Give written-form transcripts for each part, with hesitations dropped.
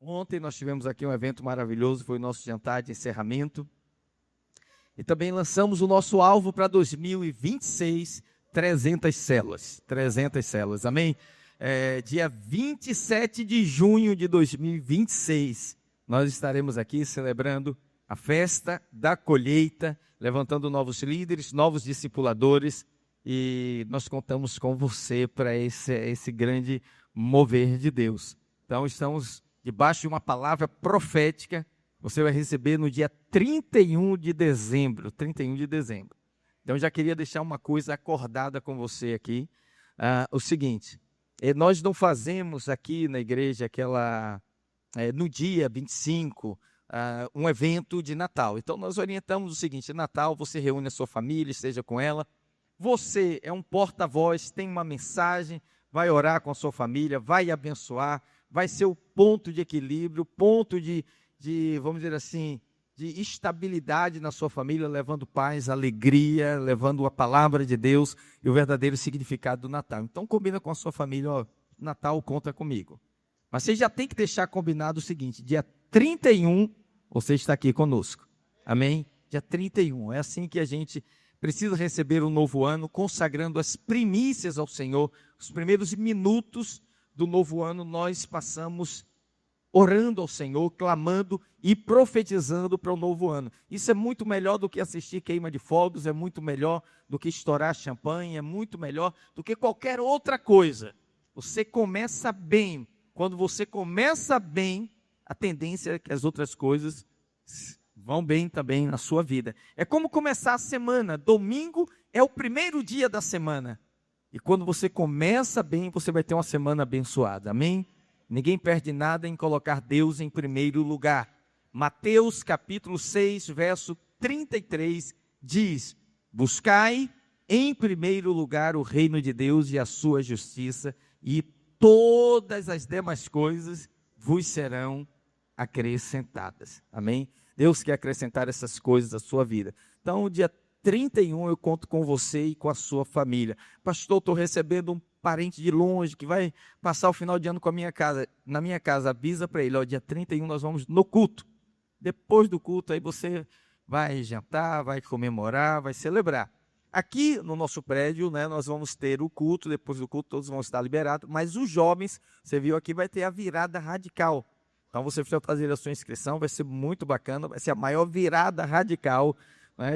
Ontem nós tivemos aqui um evento maravilhoso, foi o nosso jantar de encerramento. E também lançamos o nosso alvo para 2026, 300 células. 300 células, amém? Dia 27 de junho de 2026, nós estaremos aqui celebrando a festa da colheita, levantando novos líderes, novos discipuladores, e nós contamos com você para esse grande mover de Deus. Então estamos debaixo de uma palavra profética, você vai receber no dia 31 de dezembro, 31 de dezembro. Então já queria deixar uma coisa acordada com você aqui, o seguinte, nós não fazemos aqui na igreja no dia 25, um evento de Natal. Então nós orientamos o seguinte: Natal você reúne a sua família, esteja com ela. Você é um porta-voz, tem uma mensagem, vai orar com a sua família, vai abençoar, vai ser o ponto de equilíbrio, ponto de vamos dizer assim, de estabilidade na sua família, levando paz, alegria, levando a palavra de Deus e o verdadeiro significado do Natal. Então combina com a sua família, Natal conta comigo. Mas você já tem que deixar combinado o seguinte: dia 31 você está aqui conosco, amém? Dia 31, é assim que a gente precisa receber um novo ano, consagrando as primícias ao Senhor. Os primeiros minutos do novo ano nós passamos orando ao Senhor, clamando e profetizando para o novo ano. Isso é muito melhor do que assistir queima de fogos, é muito melhor do que estourar champanhe, é muito melhor do que qualquer outra coisa. Você começa bem. Quando você começa bem, a tendência é que as outras coisas vão bem também na sua vida. É como começar a semana. Domingo é o primeiro dia da semana. E quando você começa bem, você vai ter uma semana abençoada. Amém? Ninguém perde nada em colocar Deus em primeiro lugar. Mateus capítulo 6, verso 33 diz: buscai em primeiro lugar o reino de Deus e a sua justiça, e todas as demais coisas vos serão acrescentadas. Amém? Deus quer acrescentar essas coisas à sua vida. Então, dia 31 eu conto com você e com a sua família. Pastor, estou recebendo um parente de longe que vai passar o final de ano na minha casa. Avisa para ele, dia 31 nós vamos no culto. Depois do culto aí você vai jantar, vai comemorar, vai celebrar. Aqui no nosso prédio, nós vamos ter o culto. Depois do culto todos vão estar liberados, mas os jovens, você viu aqui, vai ter a virada radical. Então você precisa fazer a sua inscrição, vai ser muito bacana, vai ser a maior virada radical,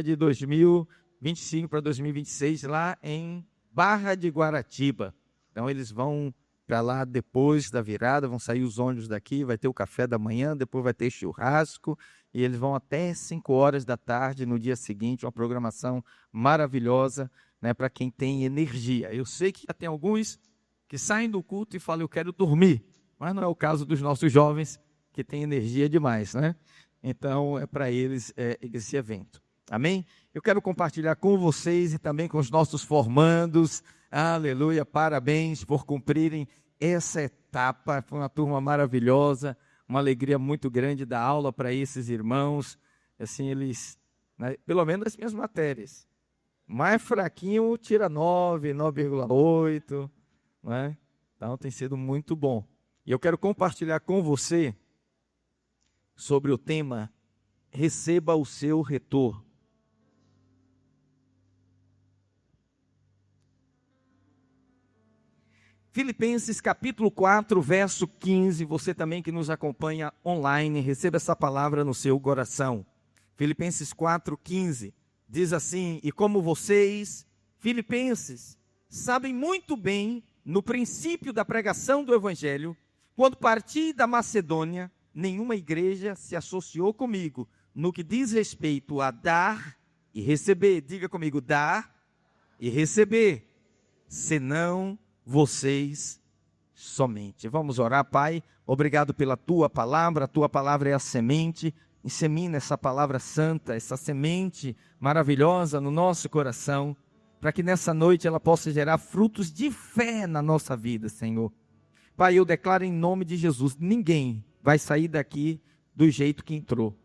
de 2025 para 2026, lá em Barra de Guaratiba. Então eles vão para lá depois da virada, vão sair os ônibus daqui, vai ter o café da manhã, depois vai ter churrasco, e eles vão até 5 horas da tarde no dia seguinte, uma programação maravilhosa, para quem tem energia. Eu sei que já tem alguns que saem do culto e falam, eu quero dormir, mas não é o caso dos nossos jovens, que têm energia demais, Então é para eles esse evento. Amém? Eu quero compartilhar com vocês e também com os nossos formandos. Aleluia, parabéns por cumprirem essa etapa. Foi uma turma maravilhosa, uma alegria muito grande dar aula para esses irmãos. Assim, eles, pelo menos as minhas matérias. Mais fraquinho, tira 9, 9,8. Então tem sido muito bom. E eu quero compartilhar com você sobre o tema Receba o seu retorno. Filipenses capítulo 4, verso 15, você também que nos acompanha online, receba essa palavra no seu coração. Filipenses 4, 15, diz assim: e como vocês, filipenses, sabem muito bem, no princípio da pregação do Evangelho, quando parti da Macedônia, nenhuma igreja se associou comigo, no que diz respeito a dar e receber. Diga comigo, dar e receber, senão vocês somente. Vamos orar. Pai, obrigado pela tua palavra. A tua palavra é a semente. Insemina essa palavra santa, essa semente maravilhosa no nosso coração, para que nessa noite ela possa gerar frutos de fé na nossa vida, Senhor. Pai, eu declaro em nome de Jesus, ninguém vai sair daqui do jeito que entrou.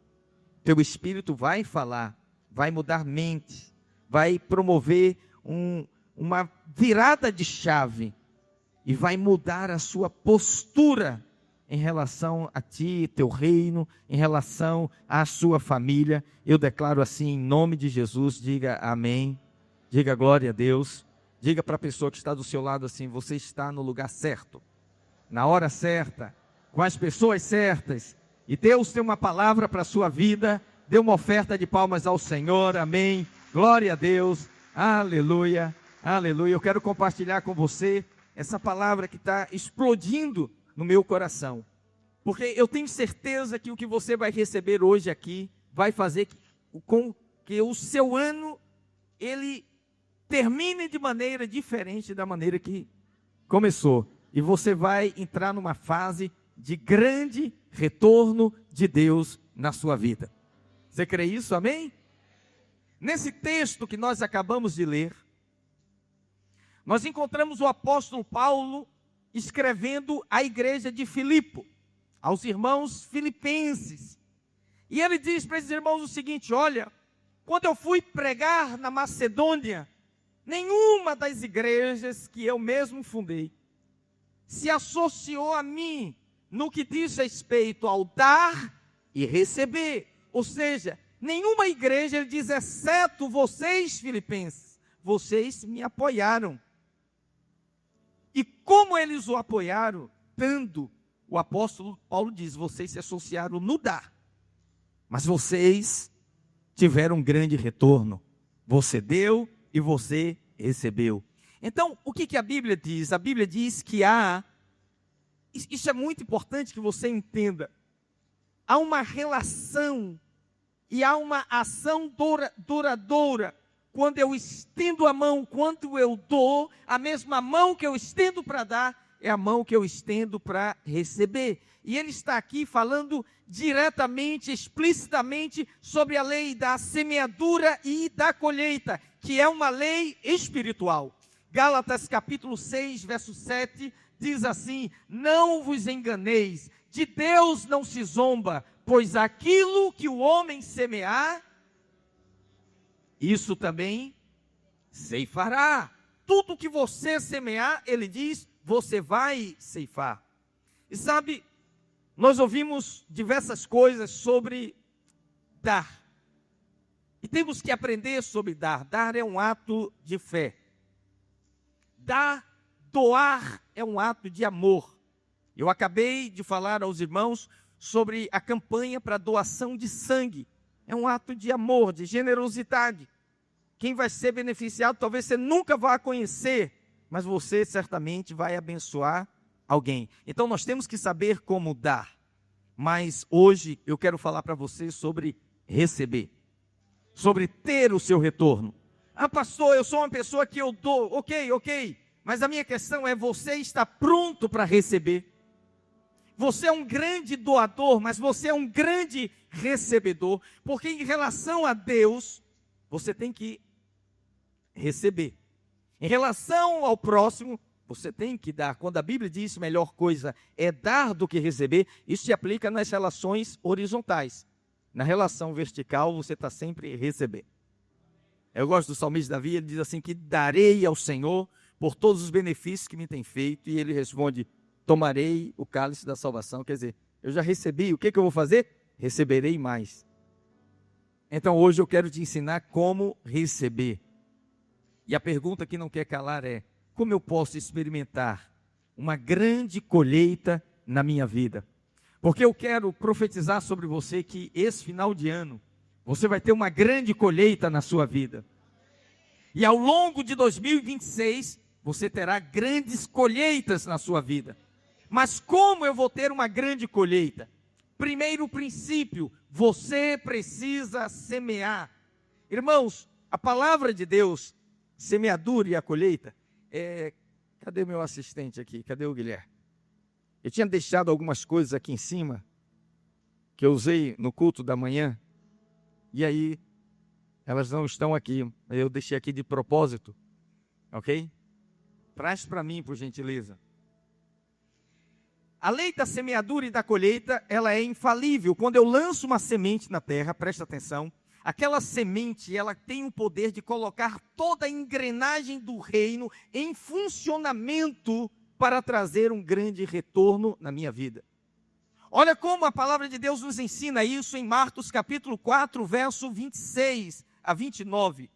Teu Espírito vai falar, vai mudar mente, vai promover uma virada de chave e vai mudar a sua postura em relação a ti, teu reino, em relação à sua família. Eu declaro assim, em nome de Jesus, diga amém, diga glória a Deus, diga para a pessoa que está do seu lado assim, você está no lugar certo, na hora certa, com as pessoas certas, e Deus tem uma palavra para a sua vida. Dê uma oferta de palmas ao Senhor, amém, glória a Deus, aleluia, aleluia. Eu quero compartilhar com você essa palavra que está explodindo no meu coração, porque eu tenho certeza que o que você vai receber hoje aqui vai fazer com que o seu ano, ele termine de maneira diferente da maneira que começou, e você vai entrar numa fase de grande retorno de Deus na sua vida. Você crê isso, amém? Nesse texto que nós acabamos de ler, nós encontramos o apóstolo Paulo escrevendo à igreja de Filipe, aos irmãos filipenses. E ele diz para esses irmãos o seguinte: olha, quando eu fui pregar na Macedônia, nenhuma das igrejas que eu mesmo fundei se associou a mim no que diz respeito ao dar e receber. Ou seja, nenhuma igreja, ele diz, exceto vocês filipenses, vocês me apoiaram. E como eles o apoiaram? Dando. O apóstolo Paulo diz, vocês se associaram no dar, mas vocês tiveram um grande retorno. Você deu e você recebeu. Então, o que a Bíblia diz? A Bíblia diz que isso é muito importante que você entenda, há uma relação e há uma ação duradoura. Quando eu estendo a mão, quando eu dou, a mesma mão que eu estendo para dar, é a mão que eu estendo para receber. E ele está aqui falando diretamente, explicitamente, sobre a lei da semeadura e da colheita, que é uma lei espiritual. Gálatas capítulo 6, verso 7, diz assim: não vos enganeis, de Deus não se zomba, pois aquilo que o homem semear, isso também ceifará. Tudo que você semear, ele diz, você vai ceifar. E sabe, nós ouvimos diversas coisas sobre dar. E temos que aprender sobre dar. Dar é um ato de fé. Doar é um ato de amor. Eu acabei de falar aos irmãos sobre a campanha para doação de sangue. É um ato de amor, de generosidade. Quem vai ser beneficiado, talvez você nunca vá conhecer, mas você certamente vai abençoar alguém. Então nós temos que saber como dar. Mas hoje eu quero falar para você sobre receber, sobre ter o seu retorno. Ah, pastor, eu sou uma pessoa que eu dou. Ok. Mas a minha questão é, você está pronto para receber? Você é um grande doador, mas você é um grande recebedor, porque em relação a Deus, você tem que receber. Em relação ao próximo, você tem que dar. Quando a Bíblia diz melhor coisa é dar do que receber, isso se aplica nas relações horizontais. Na relação vertical, você está sempre a receber. Eu gosto do salmista Davi, ele diz assim, que darei ao Senhor por todos os benefícios que me tem feito, e ele responde, tomarei o cálice da salvação. Quer dizer, eu já recebi, o que eu vou fazer? Receberei mais. Então hoje eu quero te ensinar como receber. E a pergunta que não quer calar é, como eu posso experimentar uma grande colheita na minha vida? Porque eu quero profetizar sobre você que esse final de ano, você vai ter uma grande colheita na sua vida. E ao longo de 2026, você terá grandes colheitas na sua vida. Mas como eu vou ter uma grande colheita? Primeiro princípio, você precisa semear. Irmãos, a palavra de Deus, semeadura e a colheita, cadê meu assistente aqui? Cadê o Guilherme? Eu tinha deixado algumas coisas aqui em cima, que eu usei no culto da manhã, e aí elas não estão aqui, eu deixei aqui de propósito, ok? Traz para mim, por gentileza. A lei da semeadura e da colheita, ela é infalível. Quando eu lanço uma semente na terra, presta atenção, aquela semente, ela tem o poder de colocar toda a engrenagem do reino em funcionamento para trazer um grande retorno na minha vida. Olha como a palavra de Deus nos ensina isso em Marcos capítulo 4, verso 26 a 29.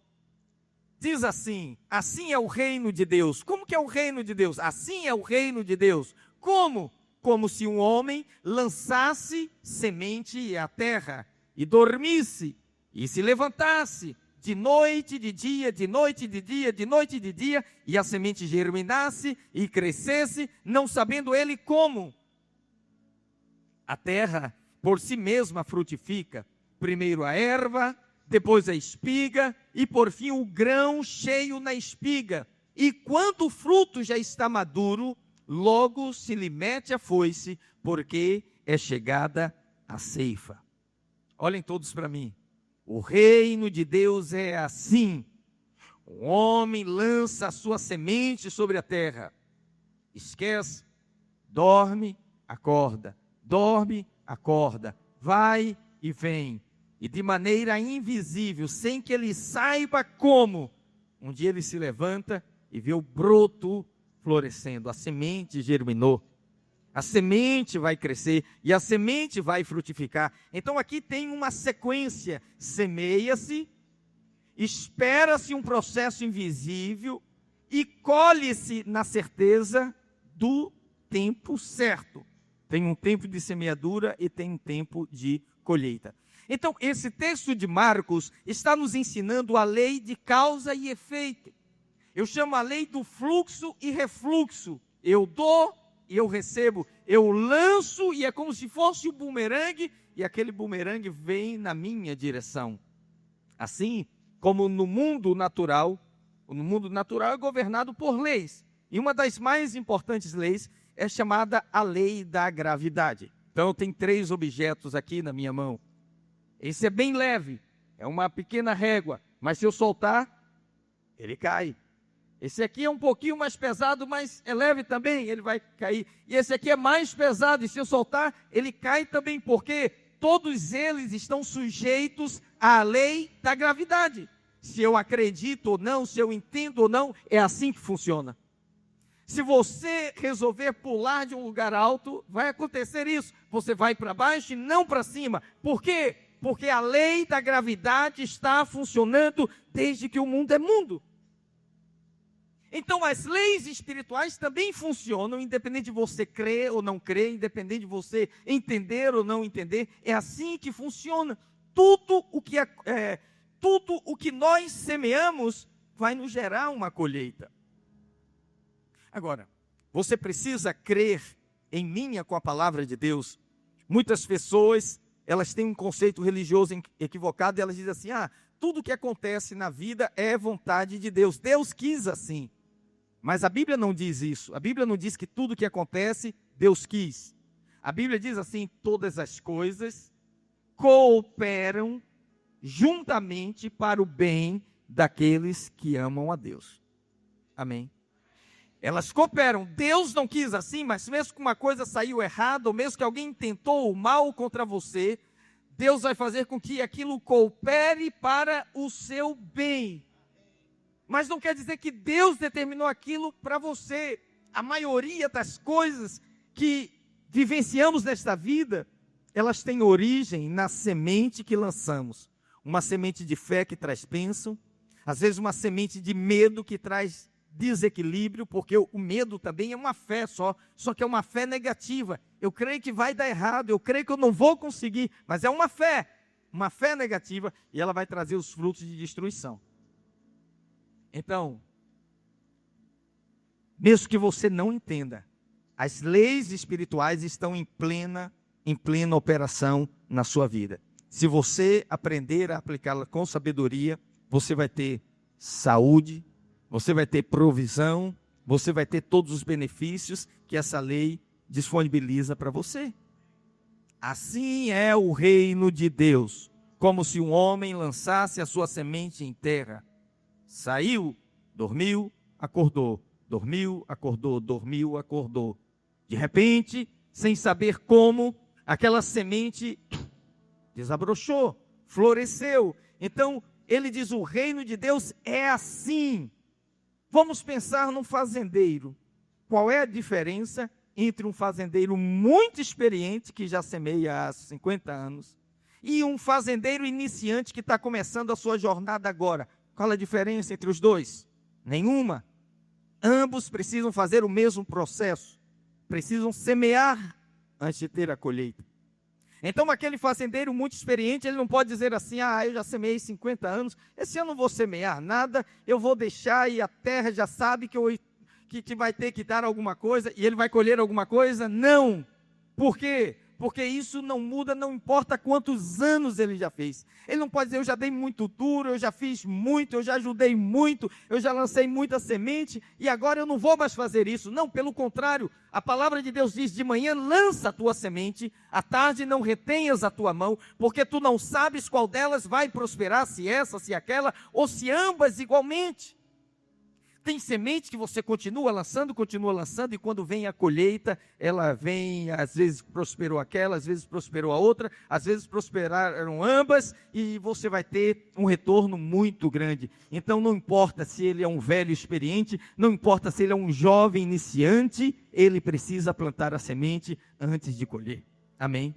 Diz assim: assim é o reino de Deus. Como que é o reino de Deus? Assim é o reino de Deus. Como? Como se um homem lançasse semente à terra e dormisse e se levantasse de noite, de dia, de noite, de dia, de noite, de dia, e a semente germinasse e crescesse, não sabendo ele como. A terra por si mesma frutifica, primeiro a erva, depois a espiga, e por fim o grão cheio na espiga. E quando o fruto já está maduro, logo se lhe mete a foice, porque é chegada a ceifa. Olhem todos para mim. O reino de Deus é assim. O homem lança a sua semente sobre a terra. Esquece, dorme, acorda. Dorme, acorda. Vai e vem. E de maneira invisível, sem que ele saiba como, um dia ele se levanta e vê o broto florescendo. A semente germinou. A semente vai crescer e a semente vai frutificar. Então aqui tem uma sequência. Semeia-se, espera-se um processo invisível e colhe-se na certeza do tempo certo. Tem um tempo de semeadura e tem um tempo de colheita. Então, esse texto de Marcos está nos ensinando a lei de causa e efeito. Eu chamo a lei do fluxo e refluxo. Eu dou e eu recebo. Eu lanço e é como se fosse um bumerangue, e aquele bumerangue vem na minha direção. Assim como no mundo natural é governado por leis. E uma das mais importantes leis é chamada a lei da gravidade. Então, tem 3 objetos aqui na minha mão. Esse é bem leve, é uma pequena régua, mas se eu soltar, ele cai. Esse aqui é um pouquinho mais pesado, mas é leve também, ele vai cair. E esse aqui é mais pesado, e se eu soltar, ele cai também, porque todos eles estão sujeitos à lei da gravidade. Se eu acredito ou não, se eu entendo ou não, é assim que funciona. Se você resolver pular de um lugar alto, vai acontecer isso. Você vai para baixo e não para cima. Por quê? Porque a lei da gravidade está funcionando desde que o mundo é mundo. Então as leis espirituais também funcionam, independente de você crer ou não crer, independente de você entender ou não entender. É assim que funciona. Tudo o que nós semeamos vai nos gerar uma colheita. Agora, você precisa crer em linha com a palavra de Deus. Muitas pessoas, elas têm um conceito religioso equivocado, e elas dizem assim: tudo que acontece na vida é vontade de Deus. Deus quis assim. Mas a Bíblia não diz isso. A Bíblia não diz que tudo que acontece, Deus quis. A Bíblia diz assim: todas as coisas cooperam juntamente para o bem daqueles que amam a Deus. Amém? Elas cooperam. Deus não quis assim, mas mesmo que uma coisa saiu errada, ou mesmo que alguém tentou o mal contra você, Deus vai fazer com que aquilo coopere para o seu bem. Mas não quer dizer que Deus determinou aquilo para você. A maioria das coisas que vivenciamos nesta vida, elas têm origem na semente que lançamos. Uma semente de fé que traz bênção, às vezes uma semente de medo que traz desequilíbrio, porque o medo também é uma fé só que é uma fé negativa. Eu creio que vai dar errado, eu creio que eu não vou conseguir, mas é uma fé negativa, e ela vai trazer os frutos de destruição. Então, mesmo que você não entenda, as leis espirituais estão em plena operação na sua vida. Se você aprender a aplicá-la com sabedoria, você vai ter saúde, você vai ter provisão, você vai ter todos os benefícios que essa lei disponibiliza para você. Assim é o reino de Deus, como se um homem lançasse a sua semente em terra. Saiu, dormiu, acordou, dormiu, acordou, dormiu, acordou. De repente, sem saber como, aquela semente desabrochou, floresceu. Então, ele diz: o reino de Deus é assim. Vamos pensar num fazendeiro. Qual é a diferença entre um fazendeiro muito experiente, que já semeia há 50 anos, e um fazendeiro iniciante que está começando a sua jornada agora. Qual a diferença entre os dois? Nenhuma. Ambos precisam fazer o mesmo processo. Precisam semear antes de ter a colheita. Então, aquele fazendeiro muito experiente, ele não pode dizer assim: eu já semeei 50 anos, esse ano não vou semear nada, eu vou deixar e a terra já sabe que vai ter que dar alguma coisa e ele vai colher alguma coisa. Não. Por quê? Porque isso não muda, não importa quantos anos ele já fez. Ele não pode dizer: eu já dei muito duro, eu já fiz muito, eu já ajudei muito, eu já lancei muita semente e agora eu não vou mais fazer isso. Não, pelo contrário, a palavra de Deus diz: de manhã lança a tua semente, à tarde não retenhas a tua mão, porque tu não sabes qual delas vai prosperar, se essa, se aquela, ou se ambas igualmente. Tem semente que você continua lançando, e quando vem a colheita, ela vem, às vezes prosperou aquela, às vezes prosperou a outra, às vezes prosperaram ambas, e você vai ter um retorno muito grande. Então não importa se ele é um velho experiente, não importa se ele é um jovem iniciante, ele precisa plantar a semente antes de colher. Amém?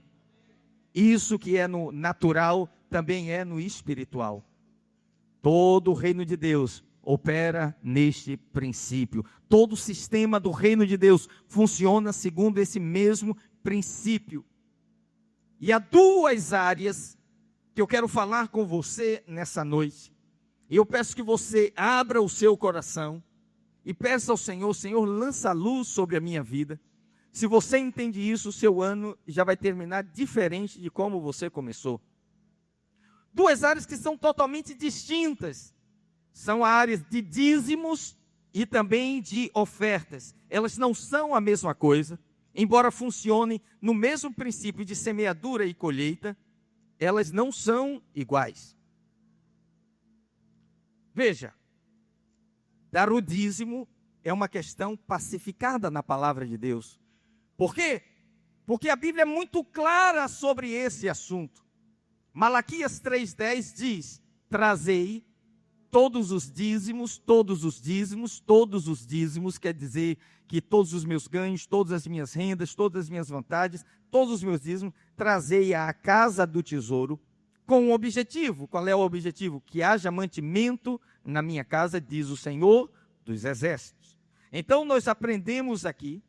Isso que é no natural, também é no espiritual. Todo o reino de Deus opera neste princípio. Todo o sistema do reino de Deus funciona segundo esse mesmo princípio. E há duas áreas que eu quero falar com você nessa noite. E eu peço que você abra o seu coração e peça ao Senhor: Senhor, lança a luz sobre a minha vida. Se você entende isso, o seu ano já vai terminar diferente de como você começou. Duas áreas que são totalmente distintas. São áreas de dízimos e também de ofertas. Elas não são a mesma coisa, embora funcionem no mesmo princípio de semeadura e colheita, elas não são iguais. Veja, dar o dízimo é uma questão pacificada na palavra de Deus. Por quê? Porque a Bíblia é muito clara sobre esse assunto. Malaquias 3,10 diz: trazei todos os dízimos, quer dizer que todos os meus ganhos, todas as minhas rendas, todas as minhas vantagens, todos os meus dízimos, trazei à casa do tesouro, com um objetivo. Qual é o objetivo? Que haja mantimento na minha casa, diz o Senhor dos Exércitos. Então nós aprendemos aqui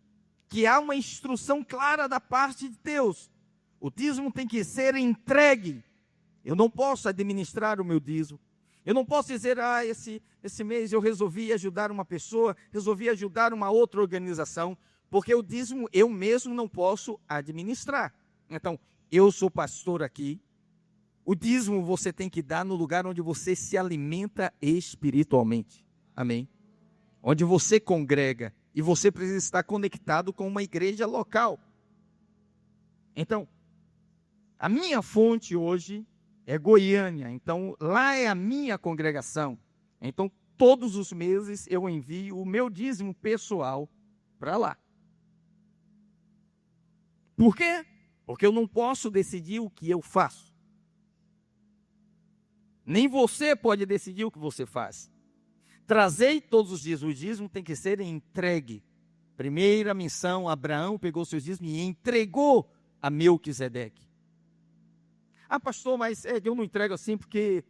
que há uma instrução clara da parte de Deus. O dízimo tem que ser entregue. Eu não posso administrar o meu dízimo. Eu não posso dizer: esse mês eu resolvi ajudar uma pessoa, resolvi ajudar uma outra organização, porque o dízimo eu mesmo não posso administrar. Então, eu sou pastor aqui, o dízimo você tem que dar no lugar onde você se alimenta espiritualmente. Amém? Onde você congrega, e você precisa estar conectado com uma igreja local. Então, a minha fonte hoje é Goiânia, então lá é a minha congregação. Então todos os meses eu envio o meu dízimo pessoal para lá. Por quê? Porque eu não posso decidir o que eu faço. Nem você pode decidir o que você faz. Trazei todos os dízimos. O dízimo tem que ser entregue. Primeira missão: Abraão pegou seus dízimos e entregou a Melquisedeque. Pastor, mas eu não entrego assim porque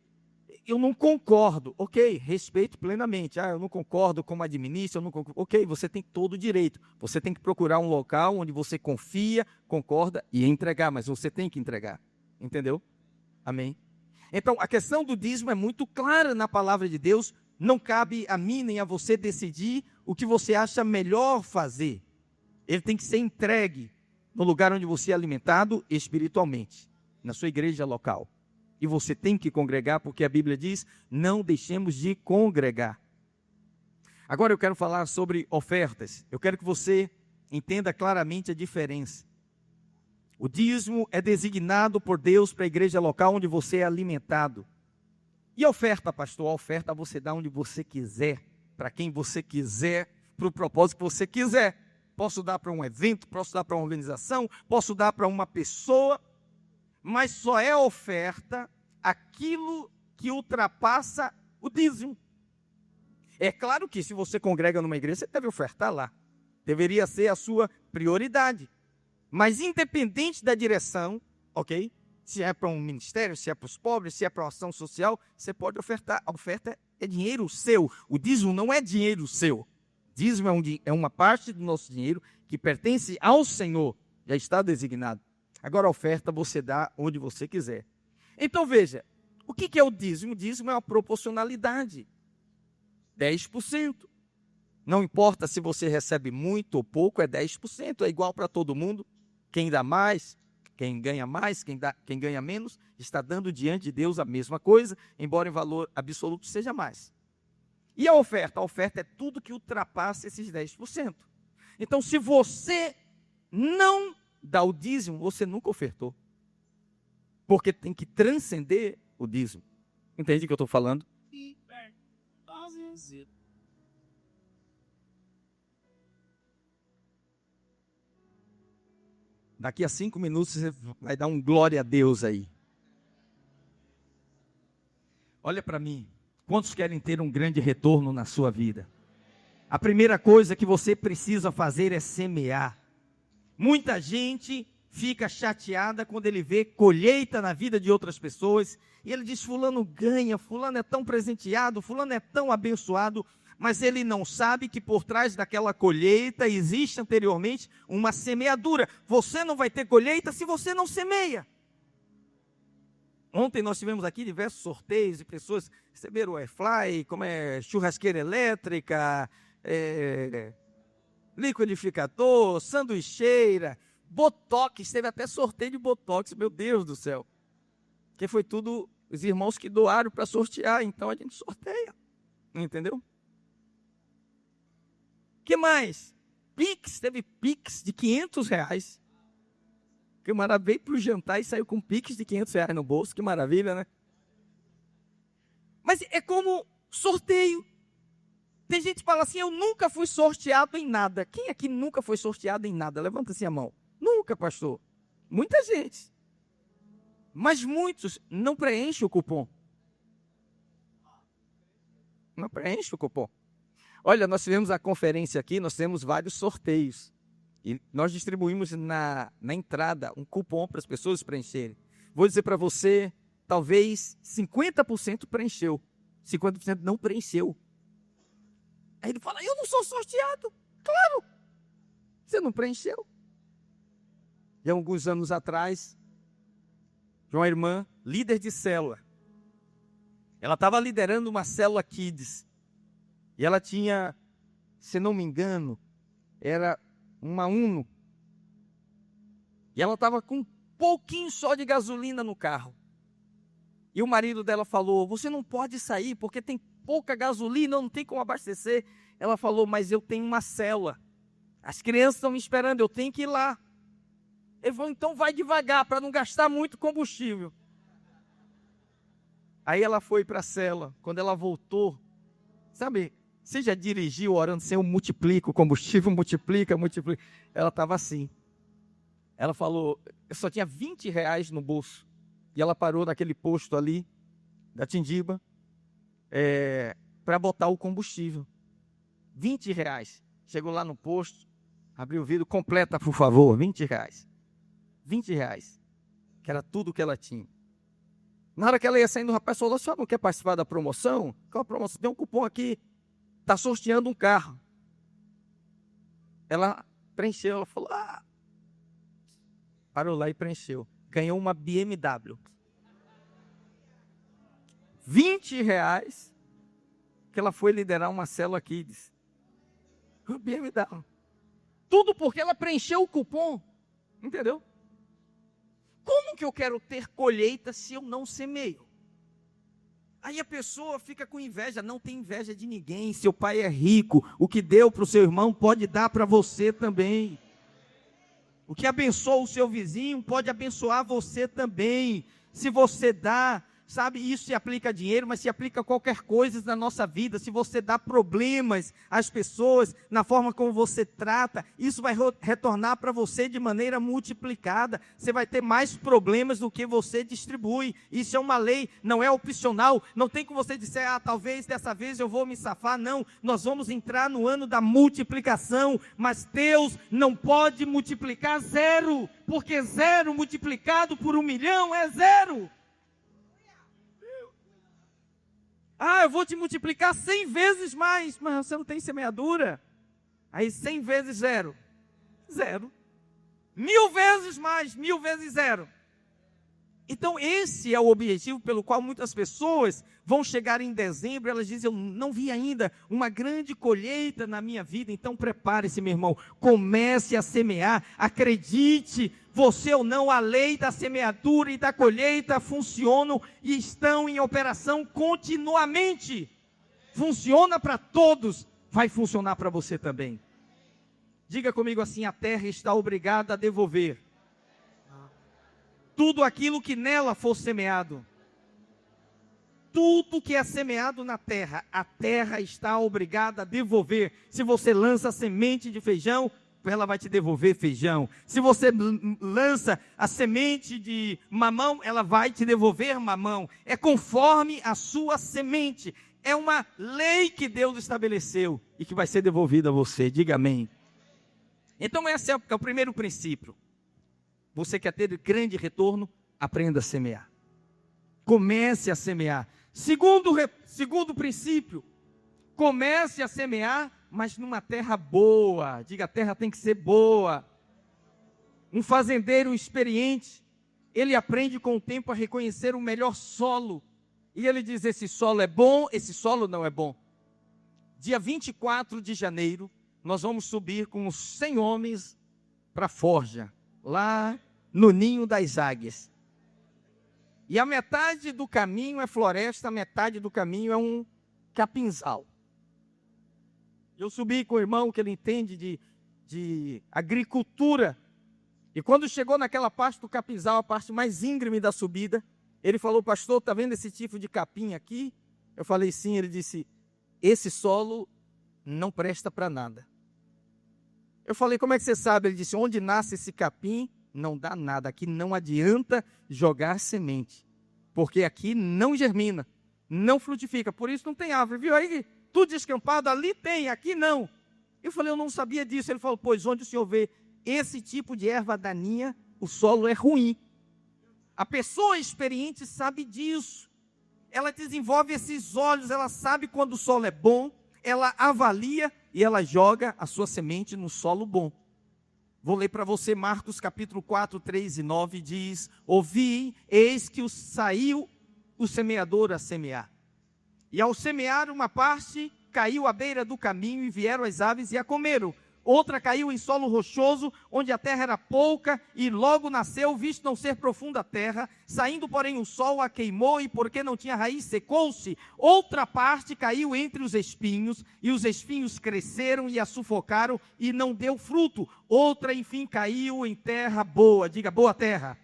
eu não concordo. Ok, respeito plenamente. Eu não concordo como administra, eu não concordo. Ok, você tem todo o direito. Você tem que procurar um local onde você confia, concorda e entregar, mas você tem que entregar. Entendeu? Amém? Então, a questão do dízimo é muito clara na palavra de Deus. Não cabe a mim nem a você decidir o que você acha melhor fazer. Ele tem que ser entregue no lugar onde você é alimentado espiritualmente, na sua igreja local. E você tem que congregar, porque a Bíblia diz: não deixemos de congregar. Agora eu quero falar sobre ofertas. Eu quero que você entenda claramente a diferença. O dízimo é designado por Deus para a igreja local onde você é alimentado. E a oferta, pastor? A oferta você dá onde você quiser, para quem você quiser, para o propósito que você quiser. Posso dar para um evento, posso dar para uma organização, posso dar para uma pessoa, mas só é oferta aquilo que ultrapassa o dízimo. É claro que se você congrega numa igreja, você deve ofertar lá. Deveria ser a sua prioridade. Mas independente da direção, ok? Se é para um ministério, se é para os pobres, se é para uma ação social, você pode ofertar. A oferta é dinheiro seu. O dízimo não é dinheiro seu. Dízimo é uma parte do nosso dinheiro que pertence ao Senhor. Já está designado. Agora a oferta você dá onde você quiser. Então veja, o que é o dízimo? O dízimo é uma proporcionalidade. 10%. Não importa se você recebe muito ou pouco, é 10%. É igual para todo mundo. Quem dá mais, quem ganha mais, quem ganha menos, está dando diante de Deus a mesma coisa, embora em valor absoluto seja mais. E a oferta? A oferta é tudo que ultrapassa esses 10%. Então, se você não dá o dízimo, você nunca ofertou. Porque tem que transcender o dízimo. Entende o que eu estou falando? Daqui a 5 minutos você vai dar um glória a Deus aí. Olha para mim. Quantos querem ter um grande retorno na sua vida? A primeira coisa que você precisa fazer é semear. Muita gente fica chateada quando ele vê colheita na vida de outras pessoas. E ele diz, fulano ganha, fulano é tão presenteado, fulano é tão abençoado. Mas ele não sabe que por trás daquela colheita existe anteriormente uma semeadura. Você não vai ter colheita se você não semeia. Ontem nós tivemos aqui diversos sorteios de pessoas que receberam o Airfly, como churrasqueira elétrica, liquidificador, sanduicheira, botox, teve até sorteio de botox, meu Deus do céu. Que foi tudo os irmãos que doaram para sortear, então a gente sorteia, entendeu? Que mais? Pix, teve Pix de R$500. Que maravilha, veio para o jantar e saiu com Pix de R$500 no bolso, que maravilha, né? Mas é como sorteio. Tem gente que fala assim, eu nunca fui sorteado em nada. Quem aqui nunca foi sorteado em nada? Levanta assim a mão. Nunca, pastor. Muita gente. Mas muitos não preenchem o cupom. Não preenchem o cupom. Olha, nós tivemos a conferência aqui, nós temos vários sorteios. E nós distribuímos na entrada um cupom para as pessoas preencherem. Vou dizer para você, talvez 50% preencheu. 50% não preencheu. Aí ele fala, eu não sou sorteado. Claro, você não preencheu. E há alguns anos atrás, uma irmã, líder de célula, ela estava liderando uma célula Kids. E ela tinha, se não me engano, era uma Uno. E ela estava com um pouquinho só de gasolina no carro. E o marido dela falou, você não pode sair porque tem pouca gasolina, não tem como abastecer. Ela falou, mas eu tenho uma célula. As crianças estão me esperando, eu tenho que ir lá. Ele falou, então vai devagar para não gastar muito combustível. Aí ela foi para a célula. Quando ela voltou, sabe, você já dirigiu orando, Senhor, multiplica o combustível, multiplica. Ela estava assim. Ela falou, eu só tinha R$20 no bolso. E ela parou naquele posto ali, da Tindiba, para botar o combustível. R$20. Chegou lá no posto, abriu o vidro, completa, por favor, R$20. R$20. Que era tudo que ela tinha. Na hora que ela ia saindo, o rapaz falou, a senhora não quer participar da promoção? Qual a promoção? Tem um cupom aqui. Está sorteando um carro. Ela preencheu, ela falou, parou lá e preencheu. Ganhou uma BMW. R$20 que ela foi liderar uma célula Kids. Uma BMW. Tudo porque ela preencheu o cupom. Entendeu? Como que eu quero ter colheita se eu não semeio? Aí a pessoa fica com inveja, não tem inveja de ninguém. Seu pai é rico, o que deu para o seu irmão pode dar para você também. O que abençoa o seu vizinho pode abençoar você também. Se você dá, sabe? Isso se aplica a dinheiro, mas se aplica a qualquer coisa na nossa vida. Se você dá problemas às pessoas, na forma como você trata, isso vai retornar para você de maneira multiplicada. Você vai ter mais problemas do que você distribui. Isso é uma lei, não é opcional. Não tem como você dizer, talvez dessa vez eu vou me safar. Não, nós vamos entrar no ano da multiplicação, mas Deus não pode multiplicar zero, porque zero multiplicado por 1 milhão é zero. Eu vou te multiplicar 100 vezes mais, mas você não tem semeadura. Aí 100 vezes zero, zero. 1000 vezes mais, 1000 vezes zero. Então esse é o objetivo pelo qual muitas pessoas vão chegar em dezembro, elas dizem, eu não vi ainda uma grande colheita na minha vida. Então prepare-se, meu irmão, comece a semear, acredite, você ou não, a lei da semeadura e da colheita funcionam e estão em operação continuamente. Funciona para todos, vai funcionar para você também. Diga comigo assim, a terra está obrigada a devolver tudo aquilo que nela for semeado. Tudo que é semeado na terra, a terra está obrigada a devolver. Se você lança a semente de feijão, ela vai te devolver feijão. Se você lança a semente de mamão, ela vai te devolver mamão. É conforme a sua semente. É uma lei que Deus estabeleceu e que vai ser devolvida a você. Diga amém. Então esse é o primeiro princípio. Você quer ter grande retorno? Aprenda a semear. Comece a semear. Segundo princípio, comece a semear, mas numa terra boa. Diga, a terra tem que ser boa. Um fazendeiro experiente, ele aprende com o tempo a reconhecer o melhor solo. E ele diz, esse solo é bom, esse solo não é bom. Dia 24 de janeiro, nós vamos subir com uns 100 homens para a forja, lá no ninho das águias. E a metade do caminho é floresta, a metade do caminho é um capinzal. Eu subi com o irmão que ele entende de agricultura. E quando chegou naquela parte do capinzal, a parte mais íngreme da subida, ele falou, pastor, está vendo esse tipo de capim aqui? Eu falei, sim. Ele disse, esse solo não presta para nada. Eu falei, como é que você sabe? Ele disse, onde nasce esse capim, não dá nada. Aqui não adianta jogar semente, porque aqui não germina, não frutifica. Por isso não tem árvore. Viu aí? Tudo descampado, ali tem, aqui não. Eu falei, eu não sabia disso. Ele falou, pois onde o senhor vê esse tipo de erva daninha, o solo é ruim. A pessoa experiente sabe disso. Ela desenvolve esses olhos, ela sabe quando o solo é bom, ela avalia e ela joga a sua semente no solo bom. Vou ler para você Marcos capítulo 4, 3 e 9, diz, ouvi, eis que saiu o semeador a semear. E ao semear uma parte, caiu à beira do caminho e vieram as aves e a comeram. Outra caiu em solo rochoso, onde a terra era pouca, e logo nasceu, visto não ser profunda a terra. Saindo, porém, o sol a queimou, e porque não tinha raiz, secou-se. Outra parte caiu entre os espinhos, e os espinhos cresceram e a sufocaram, e não deu fruto. Outra, enfim, caiu em terra boa. Diga, boa terra.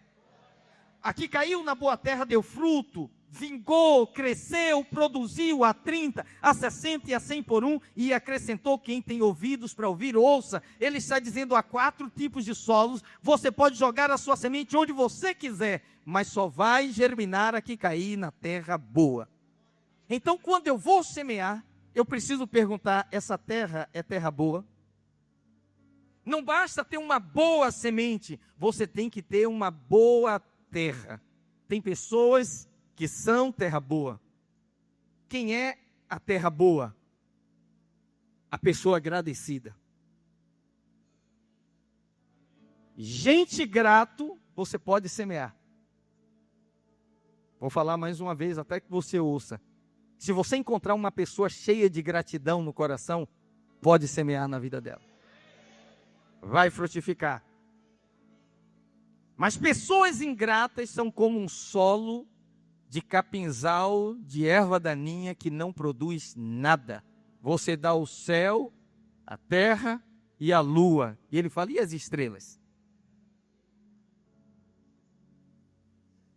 Aqui caiu na boa terra, deu fruto, vingou, cresceu, produziu a 30, a 60 e a 100 por um, e acrescentou, quem tem ouvidos para ouvir, ouça. Ele está dizendo, há 4 tipos de solos, você pode jogar a sua semente onde você quiser, mas só vai germinar a que cair na terra boa. Então, quando eu vou semear, eu preciso perguntar, essa terra é terra boa? Não basta ter uma boa semente, você tem que ter uma boa terra. Tem pessoas que são terra boa. Quem é a terra boa? A pessoa agradecida. Gente grato, você pode semear. Vou falar mais uma vez, até que você ouça. Se você encontrar uma pessoa cheia de gratidão no coração, pode semear na vida dela. Vai frutificar. Mas pessoas ingratas são como um solo de capinzal, de erva daninha que não produz nada. Você dá o céu, a terra e a lua. E ele fala, e as estrelas?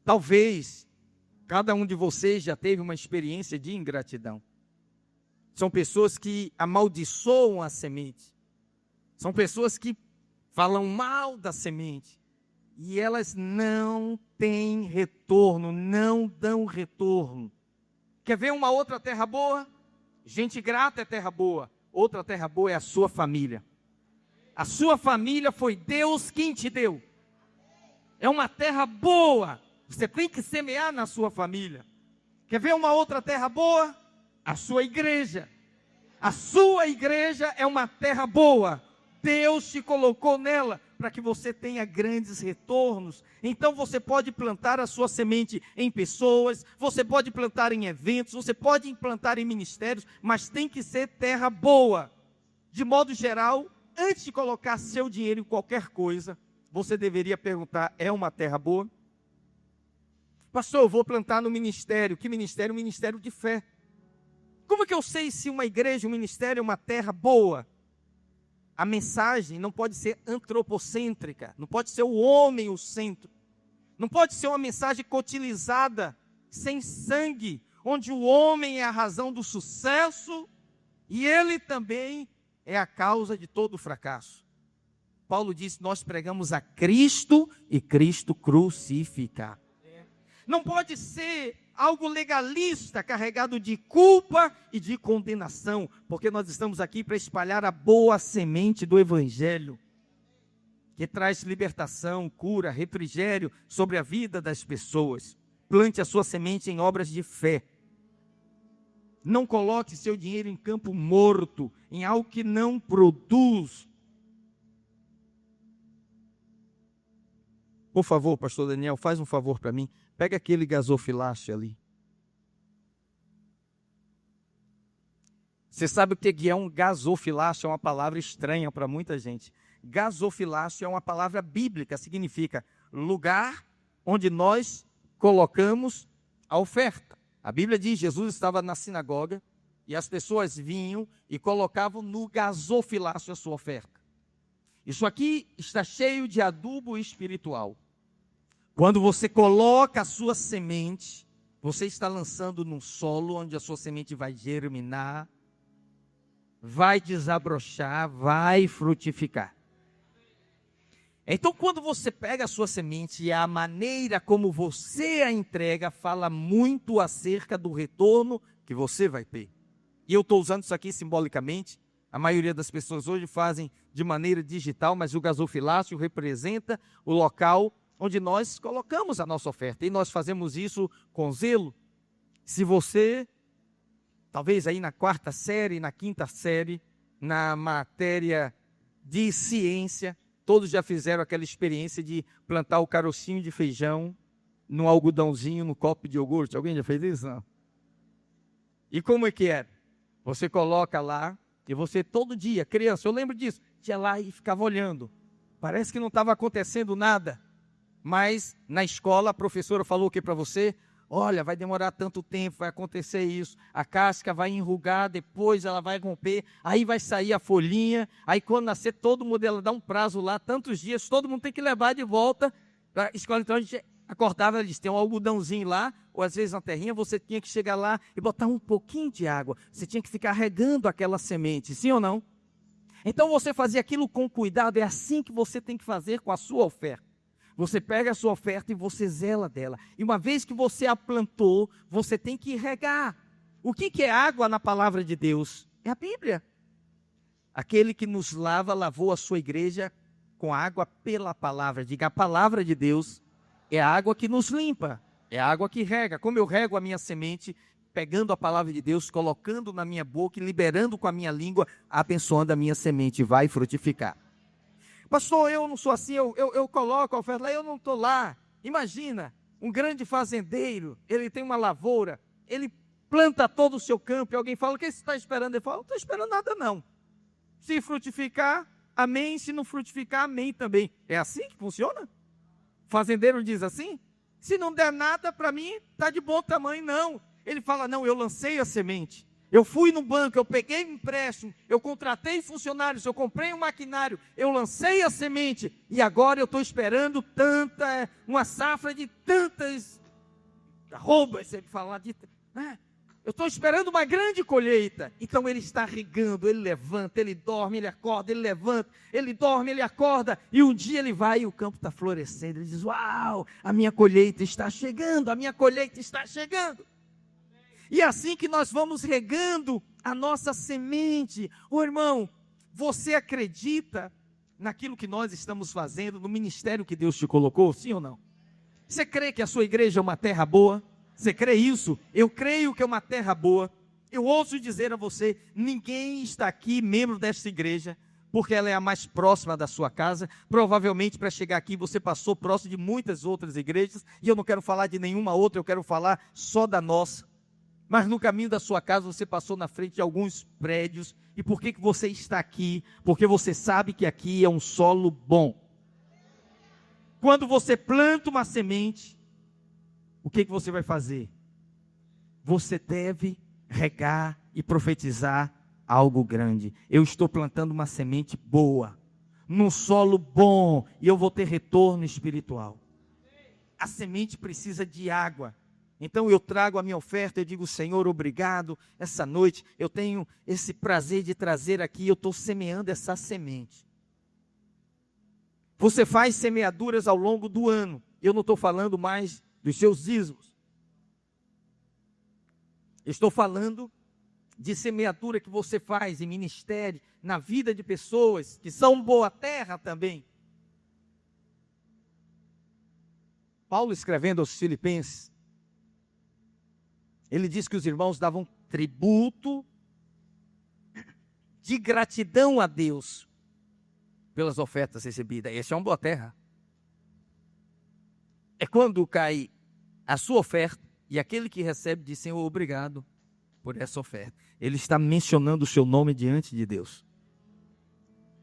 Talvez Cada um de vocês já teve uma experiência de ingratidão. São pessoas que amaldiçoam a semente. São pessoas que falam mal da semente. E elas não têm retorno, não dão retorno. Quer ver uma outra terra boa? Gente grata é terra boa. Outra terra boa é a sua família. A sua família foi Deus quem te deu. É uma terra boa. Você tem que semear na sua família. Quer ver uma outra terra boa? A sua igreja. A sua igreja é uma terra boa. Deus te colocou nela para que você tenha grandes retornos. Então você pode plantar a sua semente em pessoas, você pode plantar em eventos, você pode implantar em ministérios, mas tem que ser terra boa. De modo geral, antes de colocar seu dinheiro em qualquer coisa, você deveria perguntar: é uma terra boa? Pastor, eu vou plantar no ministério. Que ministério? Ministério de fé. Como é que eu sei se uma igreja, um ministério é uma terra boa? A mensagem não pode ser antropocêntrica, não pode ser o homem o centro. Não pode ser uma mensagem cotilizada, sem sangue, onde o homem é a razão do sucesso e ele também é a causa de todo o fracasso. Paulo disse: nós pregamos a Cristo e Cristo crucificado. Não pode ser algo legalista, carregado de culpa e de condenação, porque nós estamos aqui para espalhar a boa semente do Evangelho, que traz libertação, cura, refrigério sobre a vida das pessoas. Plante a sua semente em obras de fé. Não coloque seu dinheiro em campo morto, em algo que não produz. Por favor, pastor Daniel, faz um favor para mim. Pega aquele gasofilaste ali. Você sabe o que é um gasofilaste? É uma palavra estranha para muita gente. Gasofilaste é uma palavra bíblica, significa lugar onde nós colocamos a oferta. A Bíblia diz: Jesus estava na sinagoga e as pessoas vinham e colocavam no gasofilaste a sua oferta. Isso aqui está cheio de adubo espiritual. Quando você coloca a sua semente, você está lançando num solo onde a sua semente vai germinar, vai desabrochar, vai frutificar. Então, quando você pega a sua semente e a maneira como você a entrega, fala muito acerca do retorno que você vai ter. E eu estou usando isso aqui simbolicamente. A maioria das pessoas hoje fazem de maneira digital, mas o gasofilácio representa o local onde nós colocamos a nossa oferta. E nós fazemos isso com zelo. Se você, talvez aí na 4ª série, na 5ª série, na matéria de ciência, todos já fizeram aquela experiência de plantar o carocinho de feijão no algodãozinho, no copo de iogurte. Alguém já fez isso? Não. E como é que é? Você coloca lá e você todo dia, criança, eu lembro disso, ia lá e ficava olhando. Parece que não estava acontecendo nada. Mas na escola a professora falou o que para você? Olha, vai demorar tanto tempo, vai acontecer isso, a casca vai enrugar, depois ela vai romper, aí vai sair a folhinha, aí quando nascer todo mundo, ela dá um prazo lá, tantos dias, todo mundo tem que levar de volta para a escola. Então a gente acordava, ela disse, tem um algodãozinho lá, ou às vezes na terrinha, você tinha que chegar lá e botar um pouquinho de água, você tinha que ficar regando aquela semente, sim ou não? Então você fazia aquilo com cuidado, é assim que você tem que fazer com a sua oferta. Você pega a sua oferta e você zela dela. E uma vez que você a plantou, você tem que regar. O que é água na palavra de Deus? É a Bíblia. Aquele que nos lava, lavou a sua igreja com água pela palavra. Diga, a palavra de Deus é a água que nos limpa. É a água que rega. Como eu rego a minha semente, pegando a palavra de Deus, colocando na minha boca e liberando com a minha língua, abençoando a minha semente, vai frutificar. Pastor, eu não sou assim, eu coloco a oferta lá, eu não estou lá. Imagina, um grande fazendeiro, ele tem uma lavoura, ele planta todo o seu campo, e alguém fala, o que você está esperando? Ele fala, não estou esperando nada não. Se frutificar, amém, se não frutificar, amém também. É assim que funciona? O fazendeiro diz assim? Se não der nada para mim, está de bom tamanho, não. Ele fala, não, eu lancei a semente. Eu fui no banco, eu peguei um empréstimo, eu contratei funcionários, eu comprei um maquinário, eu lancei a semente e agora eu estou esperando uma safra de arroba, você fala de... né? Eu estou esperando uma grande colheita. Então ele está regando, ele levanta, ele dorme, ele acorda, ele levanta, ele dorme, ele acorda. E um dia ele vai e o campo está florescendo. Ele diz, uau, a minha colheita está chegando, a minha colheita está chegando. E é assim que nós vamos regando a nossa semente. Ô irmão, você acredita naquilo que nós estamos fazendo, no ministério que Deus te colocou, sim ou não? Você crê que a sua igreja é uma terra boa? Você crê isso? Eu creio que é uma terra boa. Eu ouso dizer a você, ninguém está aqui membro desta igreja, porque ela é a mais próxima da sua casa. Provavelmente para chegar aqui você passou próximo de muitas outras igrejas, e eu não quero falar de nenhuma outra, eu quero falar só da nossa. Mas no caminho da sua casa você passou na frente de alguns prédios. E por que você está aqui? Porque você sabe que aqui é um solo bom. Quando você planta uma semente, o que você vai fazer? Você deve regar e profetizar algo grande. Eu estou plantando uma semente boa, num solo bom, e eu vou ter retorno espiritual. A semente precisa de água. Então eu trago a minha oferta e digo, Senhor, obrigado. Essa noite eu tenho esse prazer de trazer aqui, eu estou semeando essa semente. Você faz semeaduras ao longo do ano. Eu não estou falando mais dos seus dízimos. Estou falando de semeadura que você faz em ministério, na vida de pessoas que são boa terra também. Paulo, escrevendo aos Filipenses, ele diz que os irmãos davam tributo de gratidão a Deus pelas ofertas recebidas. Essa é uma boa terra. É quando cai a sua oferta e aquele que recebe diz, Senhor, obrigado por essa oferta. Ele está mencionando o seu nome diante de Deus.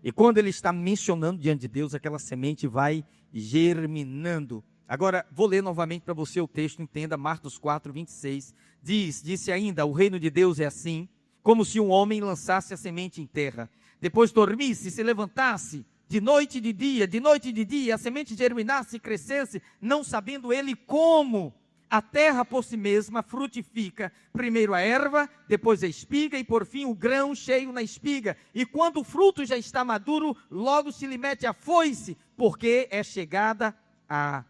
E quando ele está mencionando diante de Deus, aquela semente vai germinando. Agora, vou ler novamente para você o texto, entenda, Marcos 4, 26. Disse ainda, o reino de Deus é assim, como se um homem lançasse a semente em terra. Depois dormisse, se levantasse, de noite e de dia, a semente germinasse e crescesse, não sabendo ele como. A terra por si mesma frutifica, primeiro a erva, depois a espiga e por fim o grão cheio na espiga. E quando o fruto já está maduro, logo se lhe mete a foice, porque é chegada a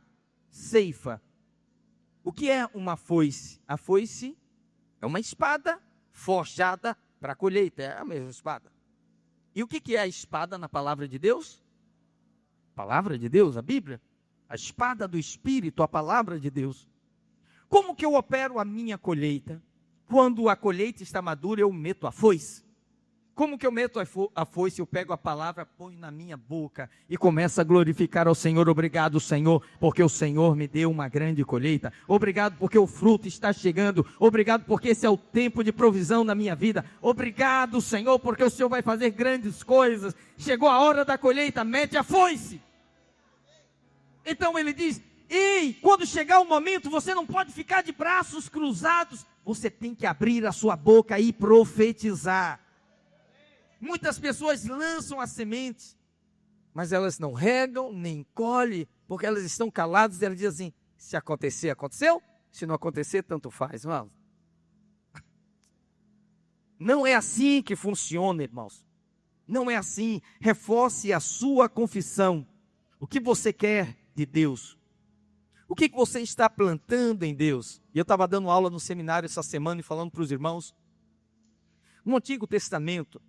ceifa. O que é uma foice? A foice é uma espada forjada para a colheita, é a mesma espada. E o que é a espada na palavra de Deus? Palavra de Deus, a Bíblia. A espada do Espírito, a palavra de Deus. Como que eu opero a minha colheita? Quando a colheita está madura, eu meto a foice. Como que eu meto a foice? Eu pego a palavra, ponho na minha boca e começo a glorificar ao Senhor. Obrigado, Senhor, porque o Senhor me deu uma grande colheita. Obrigado porque o fruto está chegando. Obrigado porque esse é o tempo de provisão na minha vida. Obrigado, Senhor, porque o Senhor vai fazer grandes coisas. Chegou a hora da colheita, mete a foice. Então ele diz, ei, quando chegar o momento, você não pode ficar de braços cruzados. Você tem que abrir a sua boca e profetizar. Muitas pessoas lançam as sementes, mas elas não regam, nem colhem, porque elas estão caladas e elas dizem assim, se acontecer, aconteceu, se não acontecer, tanto faz. Não é assim que funciona, irmãos. Não é assim. Reforce a sua confissão. O que você quer de Deus? O que você está plantando em Deus? E eu estava dando aula no seminário essa semana e falando para os irmãos. No Antigo Testamento,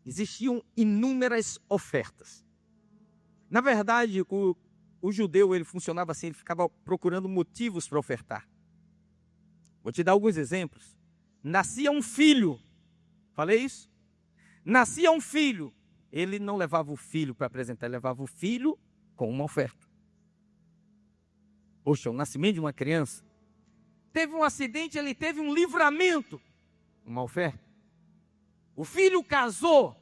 existiam inúmeras ofertas. Na verdade, o judeu, ele funcionava assim, ele ficava procurando motivos para ofertar. Vou te dar alguns exemplos. Nascia um filho, falei isso? Nascia um filho, ele não levava o filho para apresentar, ele levava o filho com uma oferta. Poxa, o nascimento de uma criança. Teve um acidente, ele teve um livramento, uma oferta. O filho casou,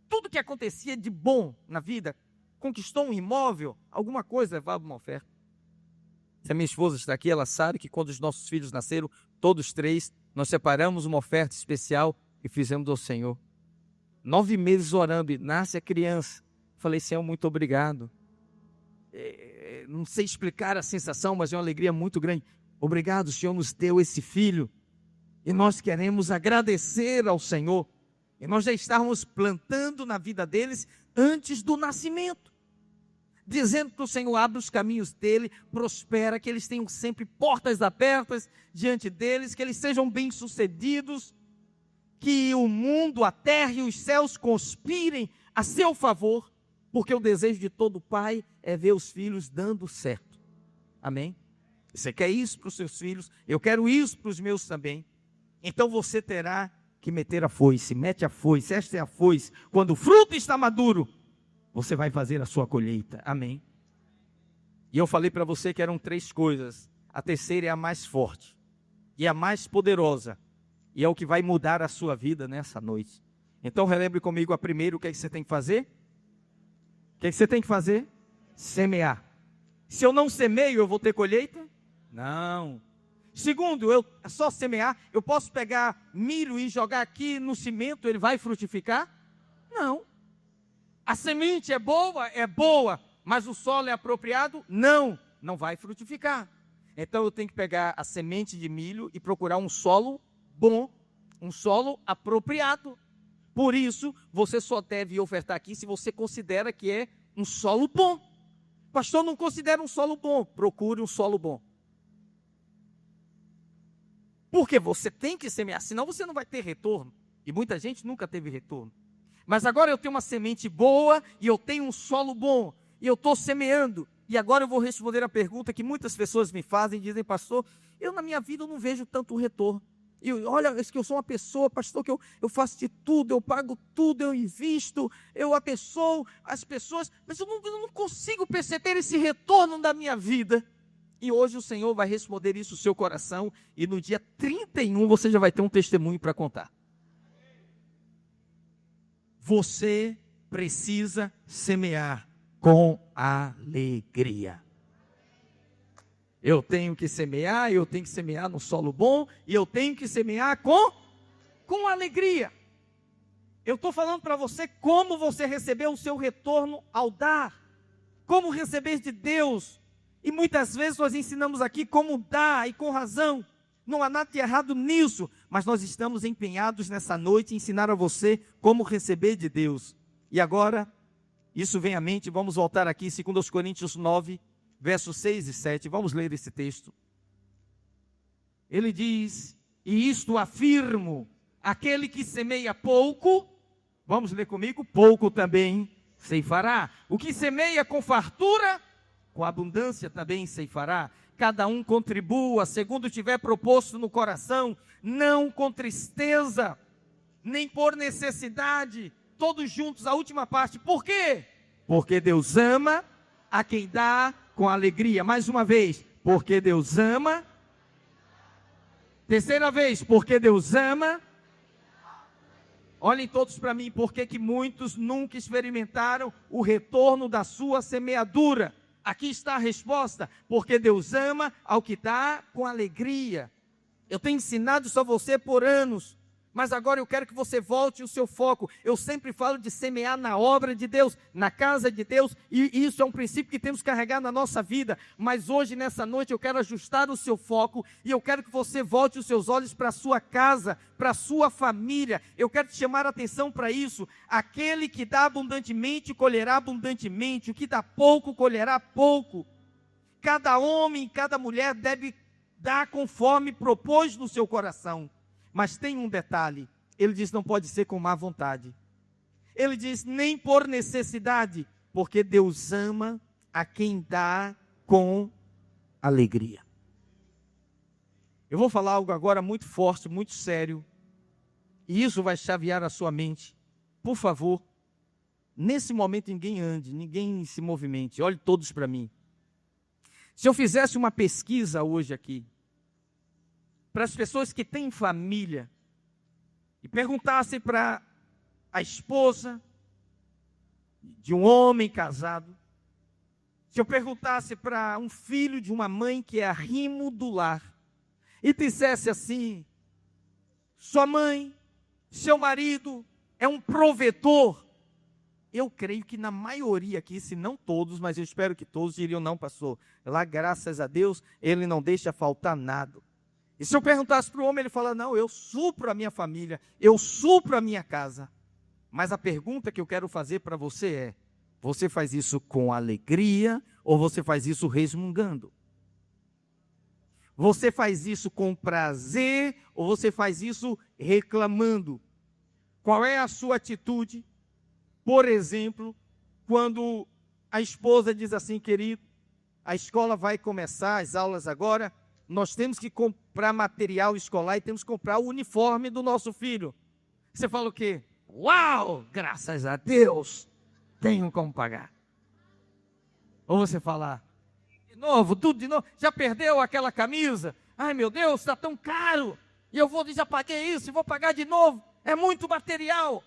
tudo que acontecia de bom na vida, conquistou um imóvel, alguma coisa levava uma oferta. Se a minha esposa está aqui, ela sabe que quando os nossos filhos nasceram, todos três, nós separamos uma oferta especial e fizemos ao Senhor. 9 meses orando, e nasce a criança. Falei, Senhor, muito obrigado. Não sei explicar a sensação, mas é uma alegria muito grande. Obrigado, o Senhor nos deu esse filho. E nós queremos agradecer ao Senhor. E nós já estávamos plantando na vida deles antes do nascimento. Dizendo que o Senhor abre os caminhos dele, prospera, que eles tenham sempre portas abertas diante deles, que eles sejam bem-sucedidos, que o mundo, a terra e os céus conspirem a seu favor, porque o desejo de todo pai é ver os filhos dando certo. Amém? Você quer isso para os seus filhos? Eu quero isso para os meus também. Então você terá que meter a foice, mete a foice, esta é a foice. Quando o fruto está maduro, você vai fazer a sua colheita. Amém? E eu falei para você que eram 3 coisas. A terceira é a mais forte e a mais poderosa. E é o que vai mudar a sua vida nessa noite. Então relembre comigo a primeira, o que é que você tem que fazer? O que é que você tem que fazer? Semear. Se eu não semeio, eu vou ter colheita? Não. Segundo, eu só semear, eu posso pegar milho e jogar aqui no cimento, ele vai frutificar? Não. A semente é boa, mas o solo é apropriado? Não, não vai frutificar. Então eu tenho que pegar a semente de milho e procurar um solo bom, um solo apropriado. Por isso, você só deve ofertar aqui se você considera que é um solo bom. Pastor, não considera um solo bom. Procure um solo bom. Porque você tem que semear, senão você não vai ter retorno. E muita gente nunca teve retorno. Mas agora eu tenho uma semente boa e eu tenho um solo bom. E eu estou semeando. E agora eu vou responder a pergunta que muitas pessoas me fazem, dizem, pastor, eu na minha vida eu não vejo tanto retorno. E olha, que eu sou uma pessoa, pastor, que eu faço de tudo, eu pago tudo, eu invisto, eu abençoo as pessoas, mas eu não consigo perceber esse retorno da minha vida. E hoje o Senhor vai responder isso no seu coração, e no dia 31 você já vai ter um testemunho para contar. Você precisa semear com alegria. Eu tenho que semear no solo bom, e eu tenho que semear com alegria. Eu estou falando para você como você recebeu o seu retorno ao dar, como receber de Deus, e muitas vezes nós ensinamos aqui como dar, e com razão, não há nada de errado nisso, mas nós estamos empenhados nessa noite em ensinar a você como receber de Deus. E agora, isso vem à mente, vamos voltar aqui, 2 Coríntios 9, versos 6 e 7, vamos ler esse texto. Ele diz, e isto afirmo, aquele que semeia pouco, vamos ler comigo, pouco também ceifará. O que semeia com fartura, com abundância também ceifará. Cada um contribua, segundo tiver proposto no coração, não com tristeza, nem por necessidade, todos juntos, a última parte. Por quê? Porque Deus ama a quem dá com alegria. Mais uma vez, porque Deus ama. Terceira vez, porque Deus ama. Olhem todos para mim, porque que muitos nunca experimentaram o retorno da sua semeadura. Aqui está a resposta, porque Deus ama ao que dá com alegria. Eu tenho ensinado isso a você por anos, mas agora eu quero que você volte o seu foco. Eu sempre falo de semear na obra de Deus, na casa de Deus, e isso é um princípio que temos que carregar na nossa vida. Mas hoje, nessa noite, eu quero ajustar o seu foco, e eu quero que você volte os seus olhos para a sua casa, para a sua família. Eu quero te chamar a atenção para isso. Aquele que dá abundantemente, colherá abundantemente. O que dá pouco, colherá pouco. Cada homem, cada mulher deve dar conforme propôs no seu coração. Mas tem um detalhe, ele diz não pode ser com má vontade. Ele diz nem por necessidade, porque Deus ama a quem dá com alegria. Eu vou falar algo agora muito forte, muito sério, e isso vai chavear a sua mente. Por favor, nesse momento ninguém ande, ninguém se movimente, olhe todos para mim. Se eu fizesse uma pesquisa hoje aqui, para as pessoas que têm família, e perguntasse para a esposa de um homem casado, se eu perguntasse para um filho de uma mãe que é arrimo do lar, e dissesse assim, sua mãe, seu marido é um provedor, eu creio que na maioria aqui, se não todos, mas eu espero que todos diriam, não, pastor, lá graças a Deus, ele não deixa faltar nada. E se eu perguntasse para o homem, ele fala, não, eu supro a minha família, eu supro a minha casa. Mas a pergunta que eu quero fazer para você é, você faz isso com alegria ou você faz isso resmungando? Você faz isso com prazer ou você faz isso reclamando? Qual é a sua atitude? Por exemplo, quando a esposa diz assim, querido, a escola vai começar, as aulas agora, nós temos que comprar material escolar e temos que comprar o uniforme do nosso filho. Você fala o quê? Uau, graças a Deus, tenho como pagar. Ou você fala, de novo, tudo de novo, já perdeu aquela camisa? Ai meu Deus, está tão caro, e eu já paguei isso e vou pagar de novo, é muito material.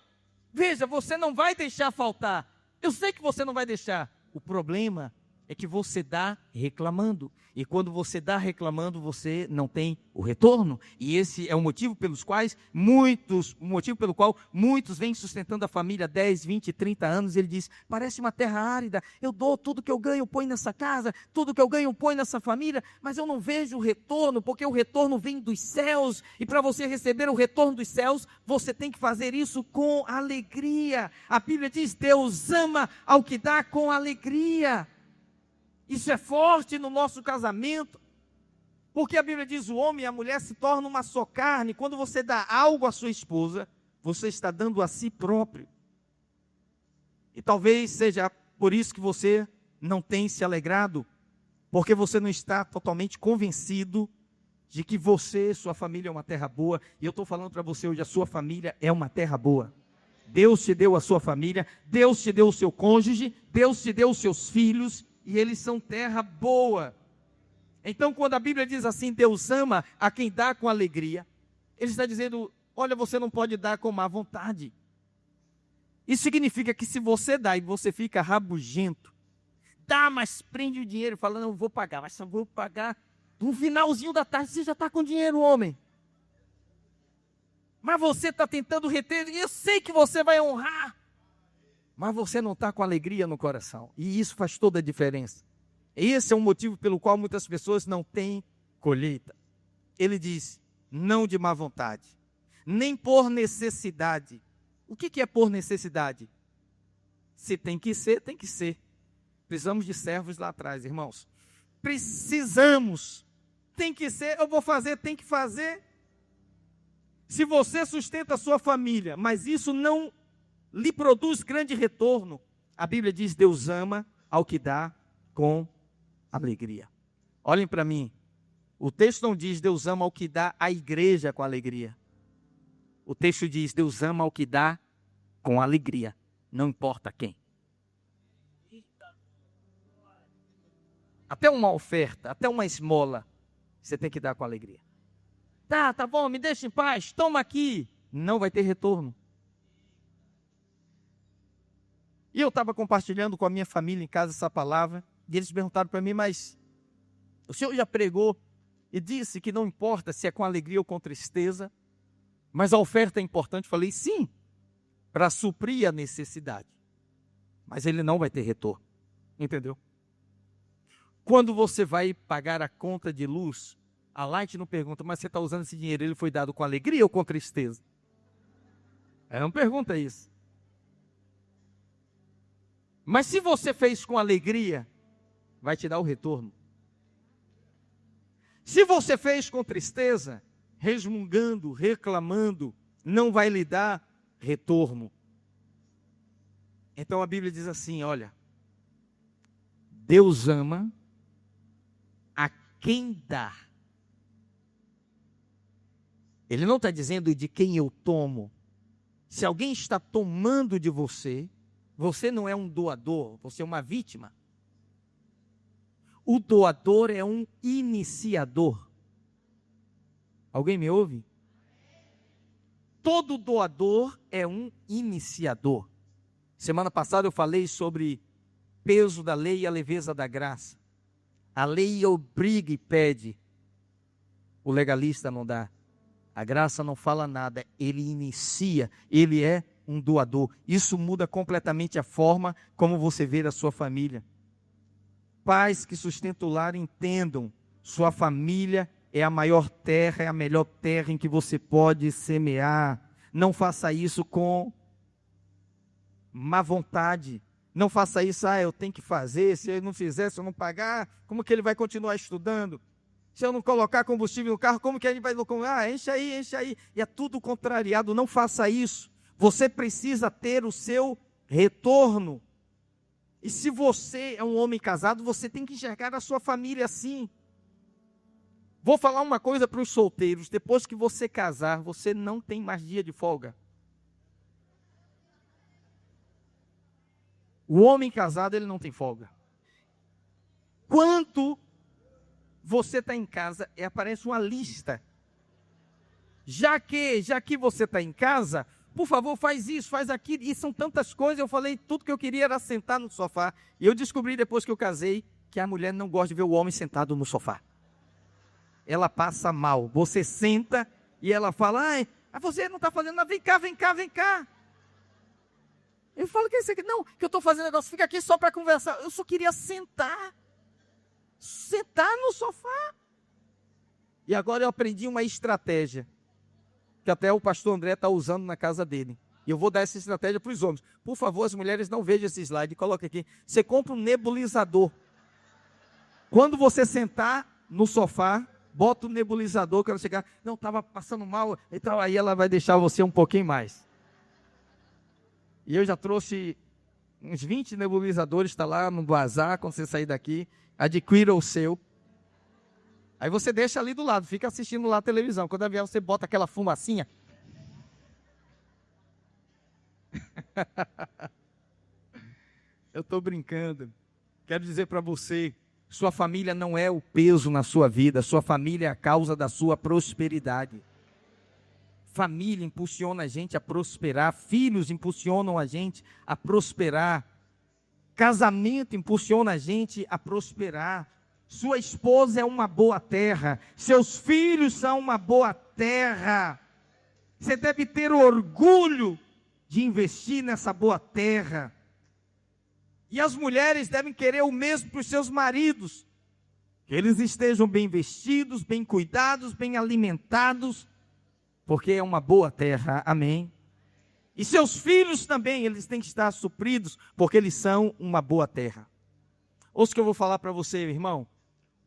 Veja, você não vai deixar faltar, eu sei que você não vai deixar, o problema é que você dá reclamando, e quando você dá reclamando, você não tem o retorno, e esse é o motivo pelo qual muitos vêm sustentando a família 10, 20, 30 anos, ele diz, parece uma terra árida, eu dou tudo que eu ganho, põe nessa casa, tudo que eu ganho, põe nessa família, mas eu não vejo o retorno, porque o retorno vem dos céus, e para você receber o retorno dos céus, você tem que fazer isso com alegria. A Bíblia diz, Deus ama ao que dá com alegria. Isso é forte no nosso casamento, porque a Bíblia diz, o homem e a mulher se tornam uma só carne. Quando você dá algo à sua esposa, você está dando a si próprio. E talvez seja por isso que você não tem se alegrado, porque você não está totalmente convencido de que você, sua família é uma terra boa. E eu estou falando para você hoje, a sua família é uma terra boa. Deus te deu a sua família, Deus te deu o seu cônjuge, Deus te deu os seus filhos, e eles são terra boa. Então, quando a Bíblia diz assim, Deus ama a quem dá com alegria, Ele está dizendo, olha, você não pode dar com má vontade. Isso significa que se você dá e você fica rabugento, dá, mas prende o dinheiro, falando, eu vou pagar, mas só vou pagar no finalzinho da tarde, você já está com dinheiro, homem. Mas você está tentando reter, e eu sei que você vai honrar, mas você não está com alegria no coração, e isso faz toda a diferença. Esse é um motivo pelo qual muitas pessoas não têm colheita. Ele diz, não de má vontade, nem por necessidade. O que é por necessidade? Se tem que ser, tem que ser. Precisamos de servos lá atrás, irmãos. Precisamos. Tem que ser, eu vou fazer, tem que fazer. Se você sustenta a sua família, mas isso não lhe produz grande retorno, a Bíblia diz, Deus ama ao que dá com alegria. Olhem para mim, o texto não diz, Deus ama ao que dá à igreja com alegria. O texto diz, Deus ama ao que dá com alegria, não importa quem. Até uma oferta, até uma esmola, você tem que dar com alegria. Tá bom, me deixa em paz, toma aqui. Não vai ter retorno. E eu estava compartilhando com a minha família em casa essa palavra, e eles perguntaram para mim, mas o senhor já pregou e disse que não importa se é com alegria ou com tristeza, mas a oferta é importante. Falei, sim, para suprir a necessidade, mas ele não vai ter retorno, entendeu? Quando você vai pagar a conta de luz, a Light não pergunta, mas você está usando esse dinheiro, ele foi dado com alegria ou com tristeza? Ela não pergunta isso. Mas se você fez com alegria, vai te dar o retorno. Se você fez com tristeza, resmungando, reclamando, não vai lhe dar retorno. Então a Bíblia diz assim, olha, Deus ama a quem dá. Ele não está dizendo de quem eu tomo. Se alguém está tomando de você, você não é um doador, você é uma vítima. O doador é um iniciador. Alguém me ouve? Todo doador é um iniciador. Semana passada eu falei sobre peso da lei e a leveza da graça. A lei obriga e pede. O legalista não dá. A graça não fala nada, ele inicia, ele é um doador. Isso muda completamente a forma como você vê a sua família. Pais que sustentam o lar entendam, sua família é a maior terra, é a melhor terra em que você pode semear. Não faça isso com má vontade. Não faça isso, eu tenho que fazer, se eu não fizer, se eu não pagar, como que ele vai continuar estudando? Se eu não colocar combustível no carro, como que ele vai... enche aí, enche aí. E é tudo contrariado, não faça isso. Você precisa ter o seu retorno. E se você é um homem casado, você tem que enxergar a sua família assim. Vou falar uma coisa para os solteiros, depois que você casar, você não tem mais dia de folga. O homem casado, ele não tem folga. Quando você está em casa, aparece uma lista. Já que você está em casa, por favor, faz isso, faz aquilo. E são tantas coisas, eu falei, tudo que eu queria era sentar no sofá. E eu descobri depois que eu casei, que a mulher não gosta de ver o homem sentado no sofá. Ela passa mal. Você senta e ela fala, você não está fazendo nada, vem cá, vem cá, vem cá. Eu falo que é isso aqui. Não, que eu estou fazendo negócio, fica aqui só para conversar. Eu só queria sentar no sofá. E agora eu aprendi uma estratégia, que até o pastor André está usando na casa dele. E eu vou dar essa estratégia para os homens. Por favor, as mulheres não vejam esse slide, coloque aqui. Você compra um nebulizador. Quando você sentar no sofá, bota o nebulizador, que ela chegar, não, estava passando mal, então aí ela vai deixar você um pouquinho mais. E eu já trouxe uns 20 nebulizadores, está lá no bazar, quando você sair daqui, adquira o seu. Aí você deixa ali do lado, fica assistindo lá a televisão. Quando vier, você bota aquela fumacinha. Eu estou brincando. Quero dizer para você, sua família não é o peso na sua vida, sua família é a causa da sua prosperidade. Família impulsiona a gente a prosperar, filhos impulsionam a gente a prosperar, casamento impulsiona a gente a prosperar, sua esposa é uma boa terra, seus filhos são uma boa terra, você deve ter o orgulho de investir nessa boa terra, e as mulheres devem querer o mesmo para os seus maridos, que eles estejam bem vestidos, bem cuidados, bem alimentados, porque é uma boa terra, amém? E seus filhos também, eles têm que estar supridos, porque eles são uma boa terra. Ouça o que eu vou falar para você, irmão.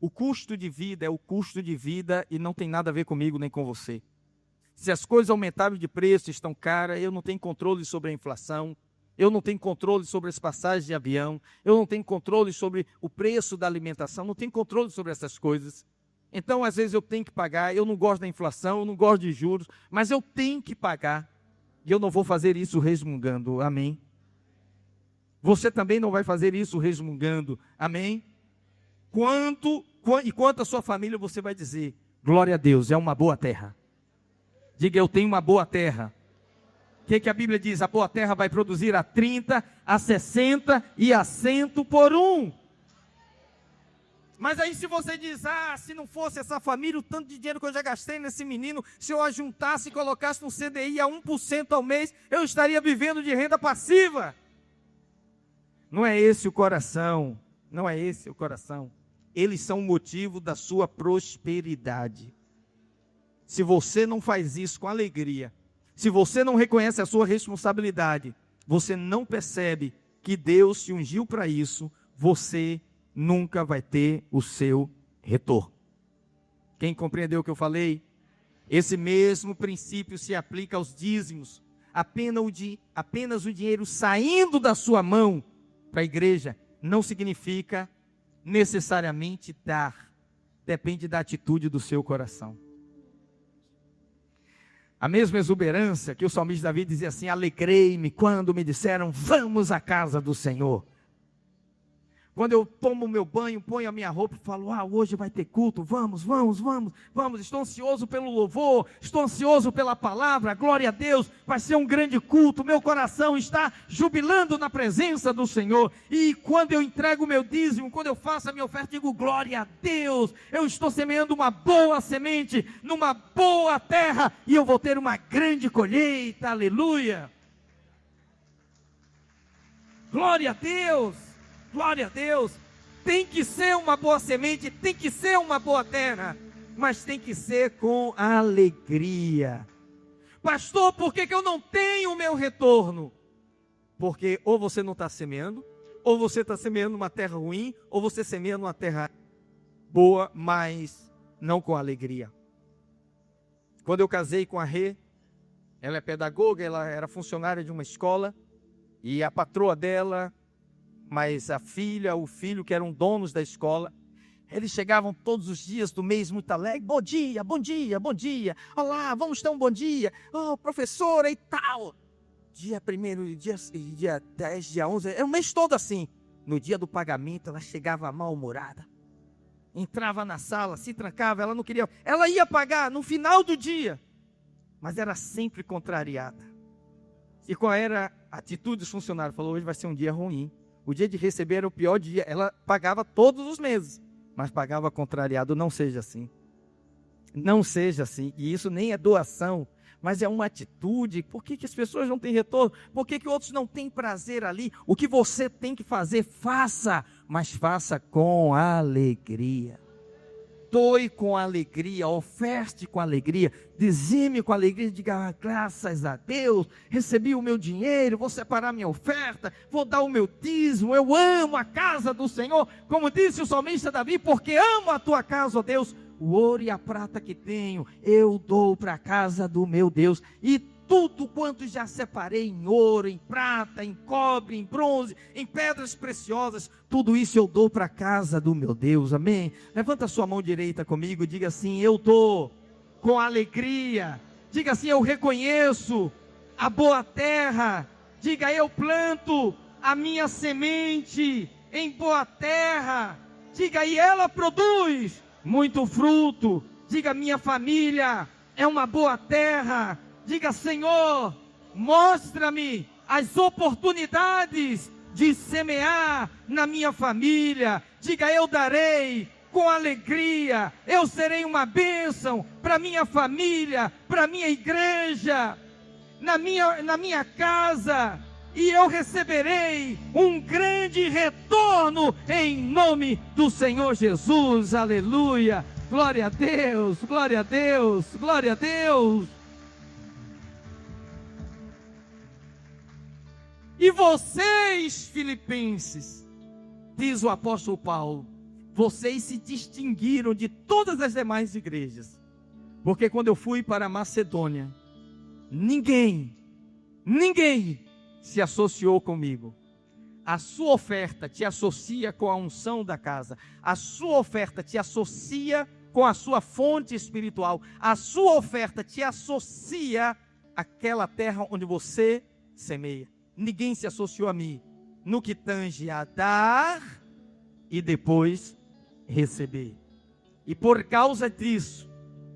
O custo de vida é o custo de vida e não tem nada a ver comigo nem com você. Se as coisas aumentaram de preço, estão caras, eu não tenho controle sobre a inflação, eu não tenho controle sobre as passagens de avião, eu não tenho controle sobre o preço da alimentação, não tenho controle sobre essas coisas. Então, às vezes eu tenho que pagar, eu não gosto da inflação, eu não gosto de juros, mas eu tenho que pagar, e eu não vou fazer isso resmungando, amém? Você também não vai fazer isso resmungando, amém? Quanto a sua família você vai dizer, glória a Deus, é uma boa terra. Diga, eu tenho uma boa terra. O que a Bíblia diz? A boa terra vai produzir a 30, a 60 e a 100 por um. Mas aí se você diz, se não fosse essa família, o tanto de dinheiro que eu já gastei nesse menino, se eu ajuntasse e colocasse no CDI a 1% ao mês, eu estaria vivendo de renda passiva. Não é esse o coração, não é esse o coração. Eles são o motivo da sua prosperidade. Se você não faz isso com alegria, se você não reconhece a sua responsabilidade, você não percebe que Deus te ungiu para isso, você nunca vai ter o seu retorno. Quem compreendeu o que eu falei? Esse mesmo princípio se aplica aos dízimos. Apenas o dinheiro saindo da sua mão para a igreja não significa necessariamente dar. Depende da atitude do seu coração. A mesma exuberância que o salmista Davi dizia assim, alegrei-me quando me disseram, vamos à casa do Senhor. Quando eu tomo o meu banho, ponho a minha roupa e falo, hoje vai ter culto, vamos, estou ansioso pelo louvor, estou ansioso pela palavra, glória a Deus, vai ser um grande culto, meu coração está jubilando na presença do Senhor, e quando eu entrego o meu dízimo, quando eu faço a minha oferta, digo, glória a Deus, eu estou semeando uma boa semente, numa boa terra, e eu vou ter uma grande colheita, aleluia. Glória a Deus, glória a Deus. Tem que ser uma boa semente, tem que ser uma boa terra, mas tem que ser com alegria. Pastor, por que eu não tenho o meu retorno? Porque ou você não está semeando, ou você está semeando numa terra ruim, ou você semeia numa terra boa, mas não com alegria. Quando eu casei com a Rê, ela é pedagoga, ela era funcionária de uma escola, e a patroa dela, mas a filha, o filho que eram donos da escola, eles chegavam todos os dias do mês muito alegre. Bom dia, bom dia, bom dia. Olá, vamos ter um bom dia. Oh, professora e tal. Dia 1º, dia 10, dia 11, é o mês todo assim. No dia do pagamento, ela chegava mal-humorada. Entrava na sala, se trancava, ela não queria. Ela ia pagar no final do dia, mas era sempre contrariada. E qual era a atitude dos funcionários? Falou, hoje vai ser um dia ruim. O dia de receber era o pior dia. Ela pagava todos os meses, mas pagava contrariado. Não seja assim. Não seja assim. E isso nem é doação, mas é uma atitude. Por que as pessoas não têm retorno? Por que outros não têm prazer ali? O que você tem que fazer, faça, mas faça com alegria. Doe com alegria, oferte com alegria, dizime com alegria, diga, graças a Deus, recebi o meu dinheiro, vou separar minha oferta, vou dar o meu dízimo, eu amo a casa do Senhor, como disse o salmista Davi, porque amo a tua casa, ó Deus, o ouro e a prata que tenho, eu dou para a casa do meu Deus, e tudo quanto já separei em ouro, em prata, em cobre, em bronze, em pedras preciosas, tudo isso eu dou para a casa do meu Deus, amém? Levanta sua mão direita comigo e diga assim, eu dou com alegria. Diga assim, eu reconheço a boa terra. Diga, eu planto a minha semente em boa terra. Diga, e ela produz muito fruto. Diga, minha família é uma boa terra. Diga, Senhor, mostra-me as oportunidades de semear na minha família. Diga, eu darei com alegria, eu serei uma bênção para minha família, para minha igreja, na minha casa, e eu receberei um grande retorno em nome do Senhor Jesus, aleluia, glória a Deus, glória a Deus, glória a Deus. E vocês, filipenses, diz o apóstolo Paulo, vocês se distinguiram de todas as demais igrejas, porque quando eu fui para a Macedônia, ninguém se associou comigo. A sua oferta te associa com a unção da casa, a sua oferta te associa com a sua fonte espiritual, a sua oferta te associa àquela terra onde você semeia. Ninguém se associou a mim no que tange a dar e depois receber. E por causa disso,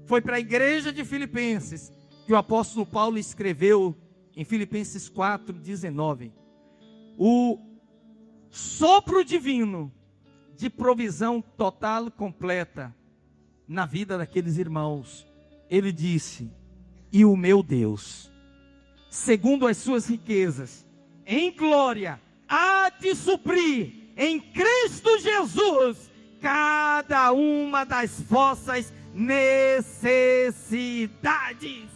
foi para a igreja de Filipenses que o apóstolo Paulo escreveu em Filipenses 4:19, o sopro divino de provisão total e completa na vida daqueles irmãos. Ele disse, e o meu Deus, segundo as suas riquezas, em glória, há de suprir em Cristo Jesus cada uma das vossas necessidades.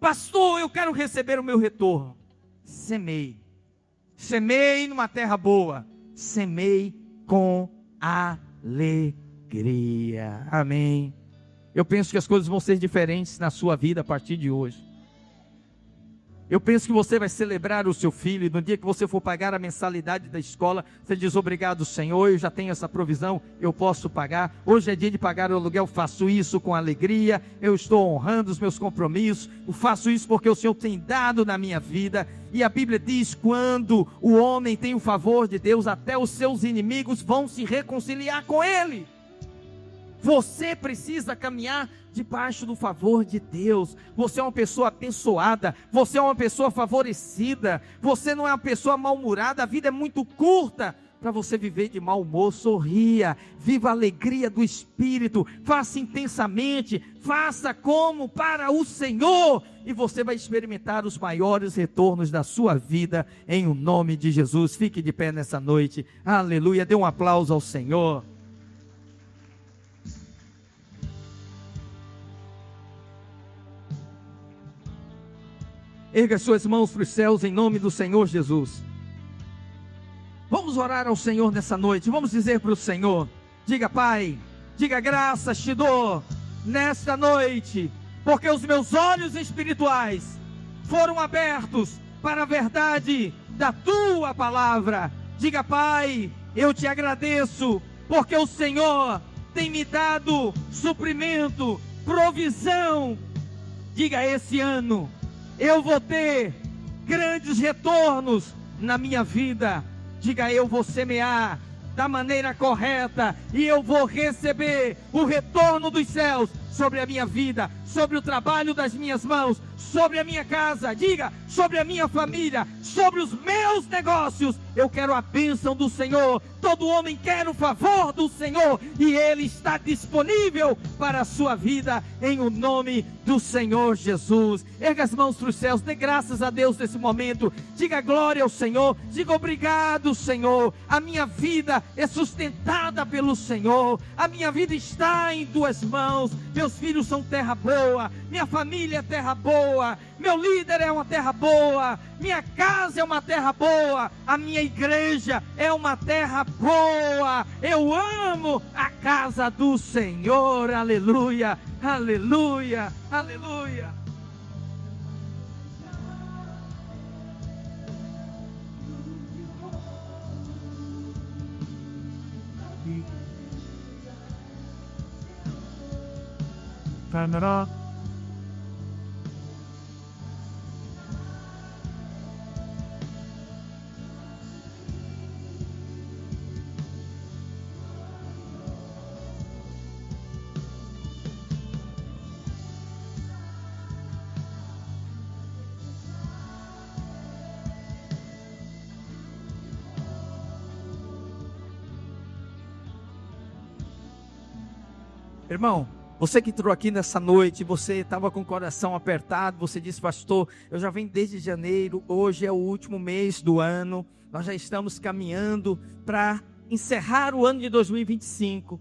Pastor, eu quero receber o meu retorno. Semei numa terra boa, semei com alegria, amém. Eu penso que as coisas vão ser diferentes na sua vida a partir de hoje. Eu penso que você vai celebrar o seu filho, e no dia que você for pagar a mensalidade da escola, você diz, obrigado Senhor, eu já tenho essa provisão, eu posso pagar, hoje é dia de pagar o aluguel, faço isso com alegria, eu estou honrando os meus compromissos, eu faço isso porque o Senhor tem dado na minha vida, e a Bíblia diz, quando o homem tem o favor de Deus, até os seus inimigos vão se reconciliar com ele. Você precisa caminhar debaixo do favor de Deus. Você é uma pessoa abençoada, você é uma pessoa favorecida, você não é uma pessoa mal-humorada. A vida é muito curta para você viver de mau humor. Sorria, viva a alegria do Espírito, faça intensamente, faça como para o Senhor, e você vai experimentar os maiores retornos da sua vida, em o nome de Jesus. Fique de pé nessa noite, aleluia, dê um aplauso ao Senhor. Erga suas mãos para os céus em nome do Senhor Jesus. Vamos orar ao Senhor nessa noite. Vamos dizer para o Senhor: diga, Pai, diga, graças te dou nesta noite, porque os meus olhos espirituais foram abertos para a verdade da tua palavra. Diga, Pai, eu te agradeço, porque o Senhor tem me dado suprimento, provisão. Diga, esse ano eu vou ter grandes retornos na minha vida. Diga, eu vou semear da maneira correta e eu vou receber o retorno dos céus sobre a minha vida, sobre o trabalho das minhas mãos, sobre a minha casa. Diga, sobre a minha família, sobre os meus negócios. Eu quero a bênção do Senhor. Todo homem quer o favor do Senhor, e Ele está disponível para a sua vida, em o nome do Senhor Jesus. Erga as mãos para os céus, dê graças a Deus nesse momento. Diga glória ao Senhor, diga obrigado, Senhor. A minha vida é sustentada pelo Senhor, a minha vida está em tuas mãos. Meus filhos são terra boa, minha família é terra boa, meu líder é uma terra boa, minha casa é uma terra boa, a minha igreja é uma terra boa. Eu amo a casa do Senhor. Aleluia, aleluia, aleluia. Irmão, você que entrou aqui nessa noite, você estava com o coração apertado, você disse: pastor, eu já venho desde janeiro, hoje é o último mês do ano, nós já estamos caminhando para encerrar o ano de 2025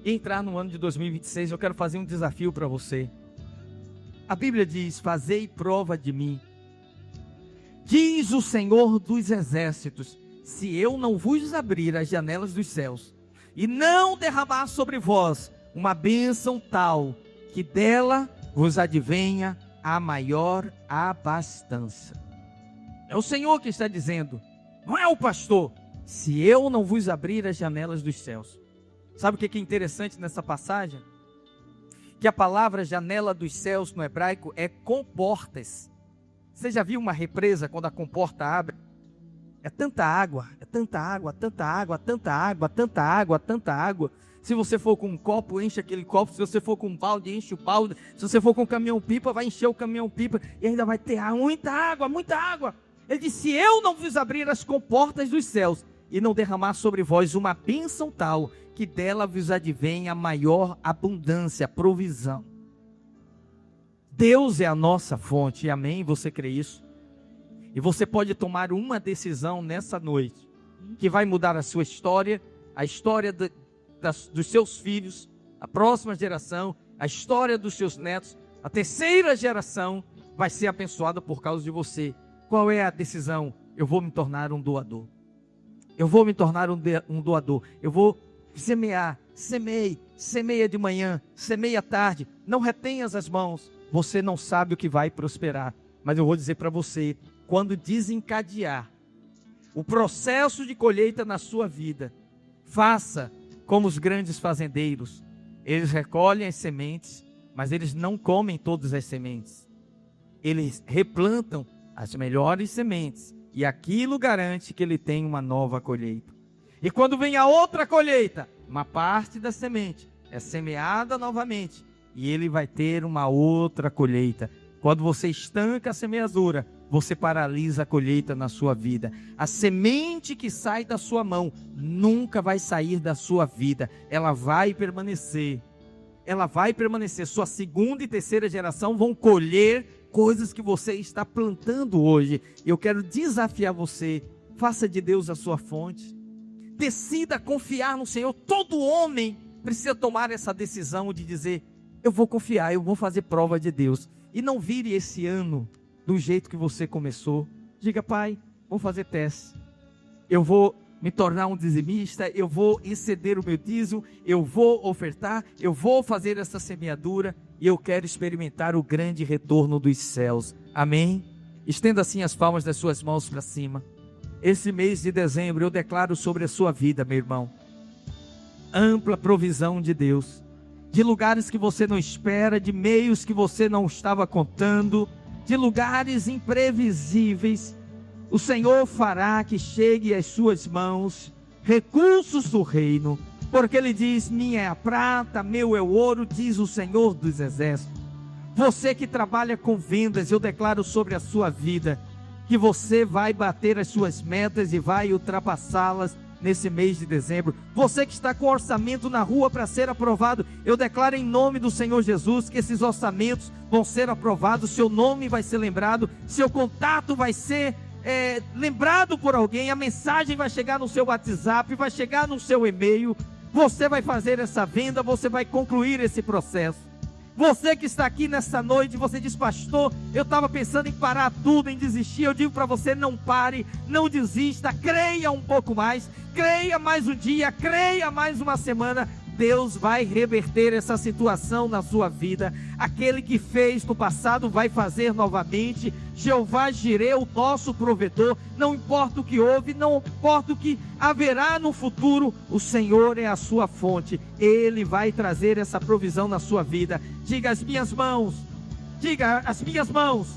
e entrar no ano de 2026. Eu quero fazer um desafio para você. A Bíblia diz: fazei prova de mim, diz o Senhor dos exércitos, se eu não vos abrir as janelas dos céus e não derramar sobre vós uma bênção tal, que dela vos advenha a maior abastança. É o Senhor que está dizendo, não é o pastor. Se eu não vos abrir as janelas dos céus. Sabe o que é interessante nessa passagem? Que a palavra janela dos céus no hebraico é comportas. Você já viu uma represa quando a comporta abre? É tanta água, é tanta água, tanta água, tanta água, tanta água, tanta água. Se você for com um copo, enche aquele copo. Se você for com um balde, enche o balde. Se você for com um caminhão-pipa, vai encher o caminhão-pipa. E ainda vai ter muita água, muita água. Ele disse: se eu não vos abrir as comportas dos céus e não derramar sobre vós uma bênção tal, que dela vos advenha maior abundância, provisão. Deus é a nossa fonte, amém? Você crê isso? E você pode tomar uma decisão nessa noite, que vai mudar a sua história, a história dos seus filhos, a próxima geração, a história dos seus netos, a terceira geração vai ser abençoada por causa de você. Qual é a decisão? Eu vou me tornar um doador. Eu vou me tornar um doador. Eu vou semear. Semeia de manhã, semeia à tarde. Não retenhas as mãos. Você não sabe o que vai prosperar. Mas eu vou dizer para você, quando desencadear o processo de colheita na sua vida, faça como os grandes fazendeiros. Eles recolhem as sementes, mas eles não comem todas as sementes. Eles replantam as melhores sementes, e aquilo garante que ele tem uma nova colheita. E quando vem a outra colheita, uma parte da semente é semeada novamente, e ele vai ter uma outra colheita. Quando você estanca a semeadura, você paralisa a colheita na sua vida. A semente que sai da sua mão nunca vai sair da sua vida, ela vai permanecer. Ela vai permanecer. Sua segunda e terceira geração vão colher coisas que você está plantando hoje. Eu quero desafiar você, faça de Deus a sua fonte. Decida confiar no Senhor. Todo homem precisa tomar essa decisão de dizer: eu vou confiar, eu vou fazer prova de Deus. E não vire esse ano do jeito que você começou. Diga: Pai, vou fazer teste. Eu vou me tornar um dizimista, eu vou exceder o meu dízimo, eu vou ofertar, eu vou fazer essa semeadura e eu quero experimentar o grande retorno dos céus. Amém? Estenda assim as palmas das suas mãos para cima. Esse mês de dezembro eu declaro sobre a sua vida, meu irmão, ampla provisão de Deus, de lugares que você não espera, de meios que você não estava contando, de lugares imprevisíveis. O Senhor fará que chegue às suas mãos recursos do reino, porque Ele diz: minha é a prata, meu é o ouro, diz o Senhor dos exércitos. Você que trabalha com vendas, eu declaro sobre a sua vida, que você vai bater as suas metas e vai ultrapassá-las nesse mês de dezembro. Você que está com orçamento na rua para ser aprovado, eu declaro em nome do Senhor Jesus que esses orçamentos vão ser aprovados, seu nome vai ser lembrado, seu contato vai ser lembrado por alguém, a mensagem vai chegar no seu WhatsApp, vai chegar no seu e-mail, você vai fazer essa venda, você vai concluir esse processo. Você que está aqui nessa noite, você diz: pastor, eu estava pensando em parar tudo, em desistir. Eu digo para você: não pare, não desista, creia um pouco mais, creia mais um dia, creia mais uma semana. Deus vai reverter essa situação na sua vida. Aquele que fez no passado vai fazer novamente. Jeová Jireh, o nosso provedor, não importa o que houve, não importa o que haverá no futuro, o Senhor é a sua fonte. Ele vai trazer essa provisão na sua vida. Diga: as minhas mãos, diga: as minhas mãos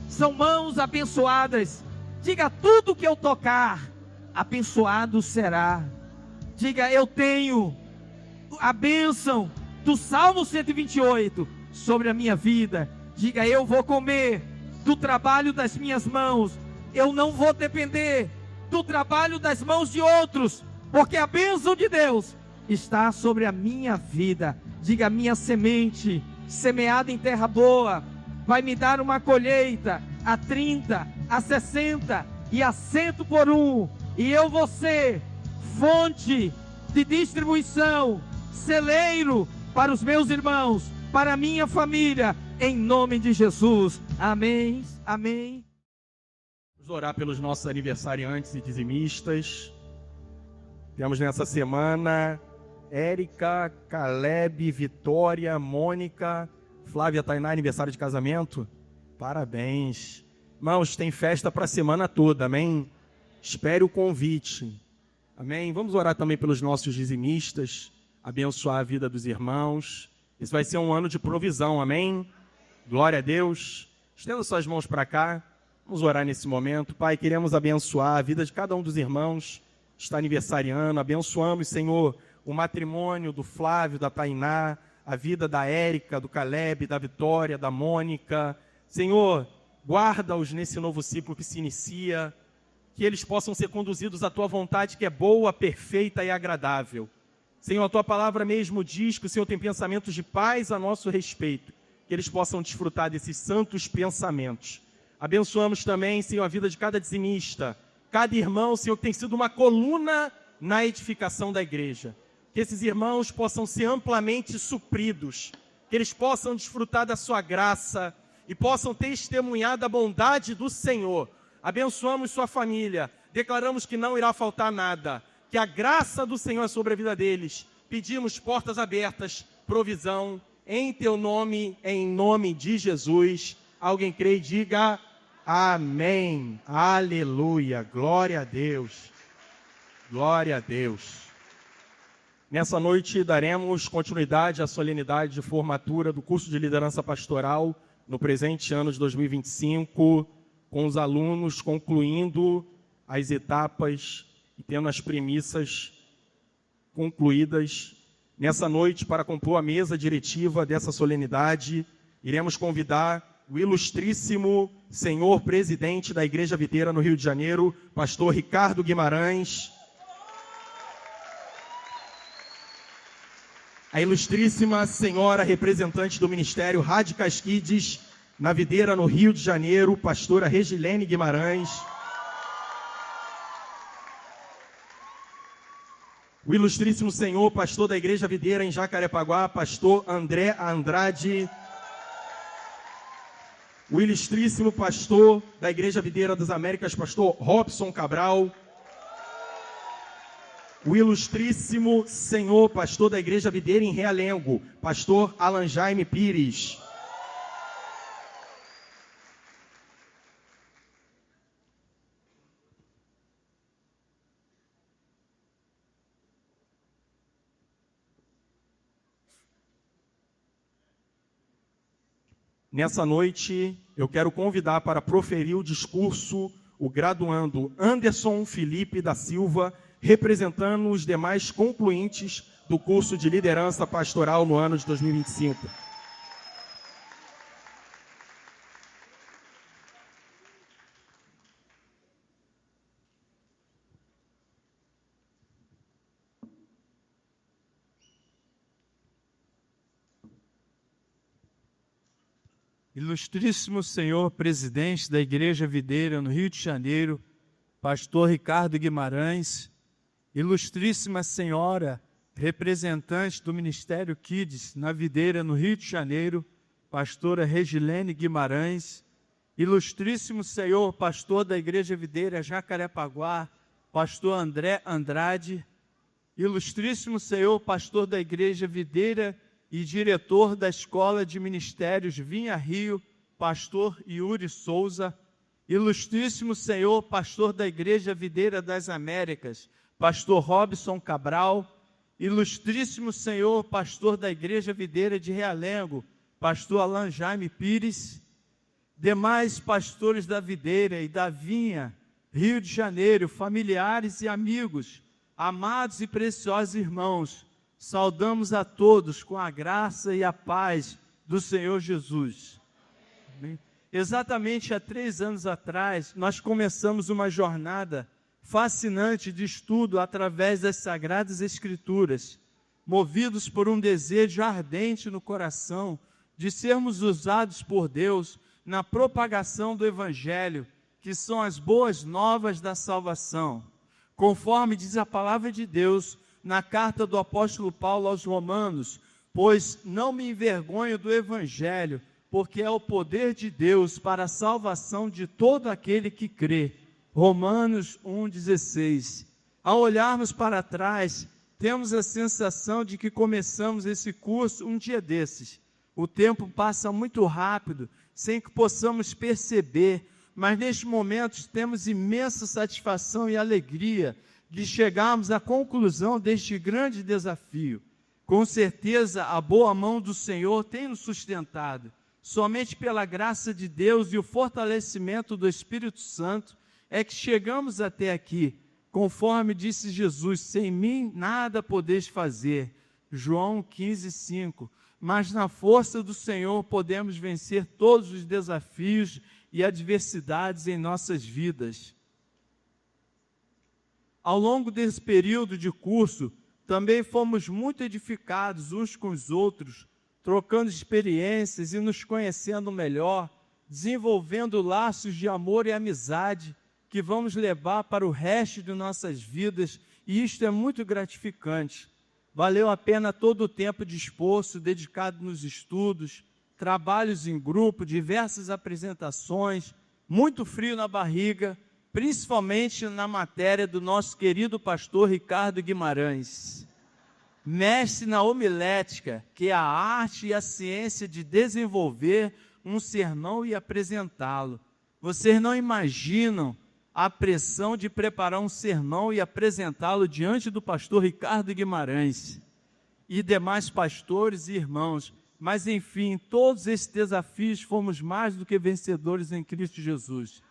são mãos abençoadas. Diga: tudo que eu tocar, abençoado será. Diga: eu tenho a bênção do Salmo 128 sobre a minha vida. Diga: eu vou comer do trabalho das minhas mãos, eu não vou depender do trabalho das mãos de outros, porque a bênção de Deus está sobre a minha vida. Diga: minha semente semeada em terra boa vai me dar uma colheita a 30, a 60 e a 100 por um, e eu vou ser fonte de distribuição, celeiro para os meus irmãos, para a minha família, em nome de Jesus. Amém, amém. Vamos orar pelos nossos aniversariantes e dizimistas. Temos nessa semana Érica, Caleb, Vitória, Mônica, Flávia, Tainá, aniversário de casamento. Parabéns. Irmãos, tem festa para a semana toda, amém? Espere o convite, amém? Vamos orar também pelos nossos dizimistas, abençoar a vida dos irmãos. Esse vai ser um ano de provisão, amém? Glória a Deus. Estenda suas mãos para cá. Vamos orar nesse momento. Pai, queremos abençoar a vida de cada um dos irmãos que está aniversariando. Abençoamos, Senhor, o matrimônio do Flávio, da Tainá, a vida da Érica, do Caleb, da Vitória, da Mônica. Senhor, guarda-os nesse novo ciclo que se inicia, que eles possam ser conduzidos à Tua vontade, que é boa, perfeita e agradável. Senhor, a Tua palavra mesmo diz que o Senhor tem pensamentos de paz a nosso respeito, que eles possam desfrutar desses santos pensamentos. Abençoamos também, Senhor, a vida de cada dizimista, cada irmão, Senhor, que tem sido uma coluna na edificação da igreja. Que esses irmãos possam ser amplamente supridos, que eles possam desfrutar da sua graça e possam testemunhar da bondade do Senhor. Abençoamos sua família, declaramos que não irá faltar nada, que a graça do Senhor é sobre a vida deles. Pedimos portas abertas, provisão, em Teu nome, em nome de Jesus. Alguém crê e diga amém, aleluia, glória a Deus, glória a Deus. Nessa noite daremos continuidade à solenidade de formatura do curso de liderança pastoral no presente ano de 2025, com os alunos concluindo as etapas e tendo as premissas concluídas. Nessa noite, para compor a mesa diretiva dessa solenidade, iremos convidar o ilustríssimo senhor presidente da Igreja Videira no Rio de Janeiro, pastor Ricardo Guimarães. A ilustríssima senhora representante do Ministério Radicais Kids na Videira no Rio de Janeiro, pastora Regilene Guimarães. O ilustríssimo senhor pastor da Igreja Videira em Jacarepaguá, pastor André Andrade. O ilustríssimo pastor da Igreja Videira das Américas, pastor Robson Cabral. O ilustríssimo senhor pastor da Igreja Videira em Realengo, pastor Alan Jaime Pires. Nessa noite, eu quero convidar para proferir o discurso o graduando Anderson Felipe da Silva, representando os demais concluintes do curso de liderança pastoral no ano de 2025. Ilustríssimo senhor presidente da Igreja Videira no Rio de Janeiro, pastor Ricardo Guimarães, ilustríssima senhora representante do Ministério Kids na Videira no Rio de Janeiro, pastora Regilene Guimarães, ilustríssimo senhor pastor da Igreja Videira Jacarepaguá, pastor André Andrade, ilustríssimo senhor pastor da Igreja Videira e diretor da Escola de Ministérios Vinha Rio, pastor Yuri Souza, ilustríssimo senhor pastor da Igreja Videira das Américas, pastor Robson Cabral, ilustríssimo senhor pastor da Igreja Videira de Realengo, pastor Alan Jaime Pires, demais pastores da Videira e da Vinha, Rio de Janeiro, familiares e amigos, amados e preciosos irmãos, saudamos a todos com a graça e a paz do Senhor Jesus. Amém. Exatamente há 3 anos atrás, nós começamos uma jornada fascinante de estudo através das Sagradas Escrituras, movidos por um desejo ardente no coração de sermos usados por Deus na propagação do Evangelho, que são as boas novas da salvação. Conforme diz a palavra de Deus, na carta do apóstolo Paulo aos Romanos, pois não me envergonho do Evangelho, porque é o poder de Deus para a salvação de todo aquele que crê. Romanos 1,16. Ao olharmos para trás, temos a sensação de que começamos esse curso um dia desses. O tempo passa muito rápido, sem que possamos perceber, mas neste momento temos imensa satisfação e alegria de chegarmos à conclusão deste grande desafio. Com certeza, a boa mão do Senhor tem nos sustentado. Somente pela graça de Deus e o fortalecimento do Espírito Santo é que chegamos até aqui. Conforme disse Jesus, sem mim nada podeis fazer. João 15:5. Mas na força do Senhor podemos vencer todos os desafios e adversidades em nossas vidas. Ao longo desse período de curso, também fomos muito edificados uns com os outros, trocando experiências e nos conhecendo melhor, desenvolvendo laços de amor e amizade que vamos levar para o resto de nossas vidas, e isto é muito gratificante. Valeu a pena todo o tempo de esforço dedicado nos estudos, trabalhos em grupo, diversas apresentações, muito frio na barriga, principalmente na matéria do nosso querido pastor Ricardo Guimarães, mestre na homilética, que é a arte e a ciência de desenvolver um sermão e apresentá-lo. Vocês não imaginam a pressão de preparar um sermão e apresentá-lo diante do pastor Ricardo Guimarães e demais pastores e irmãos. Mas enfim, todos esses desafios fomos mais do que vencedores em Cristo Jesus.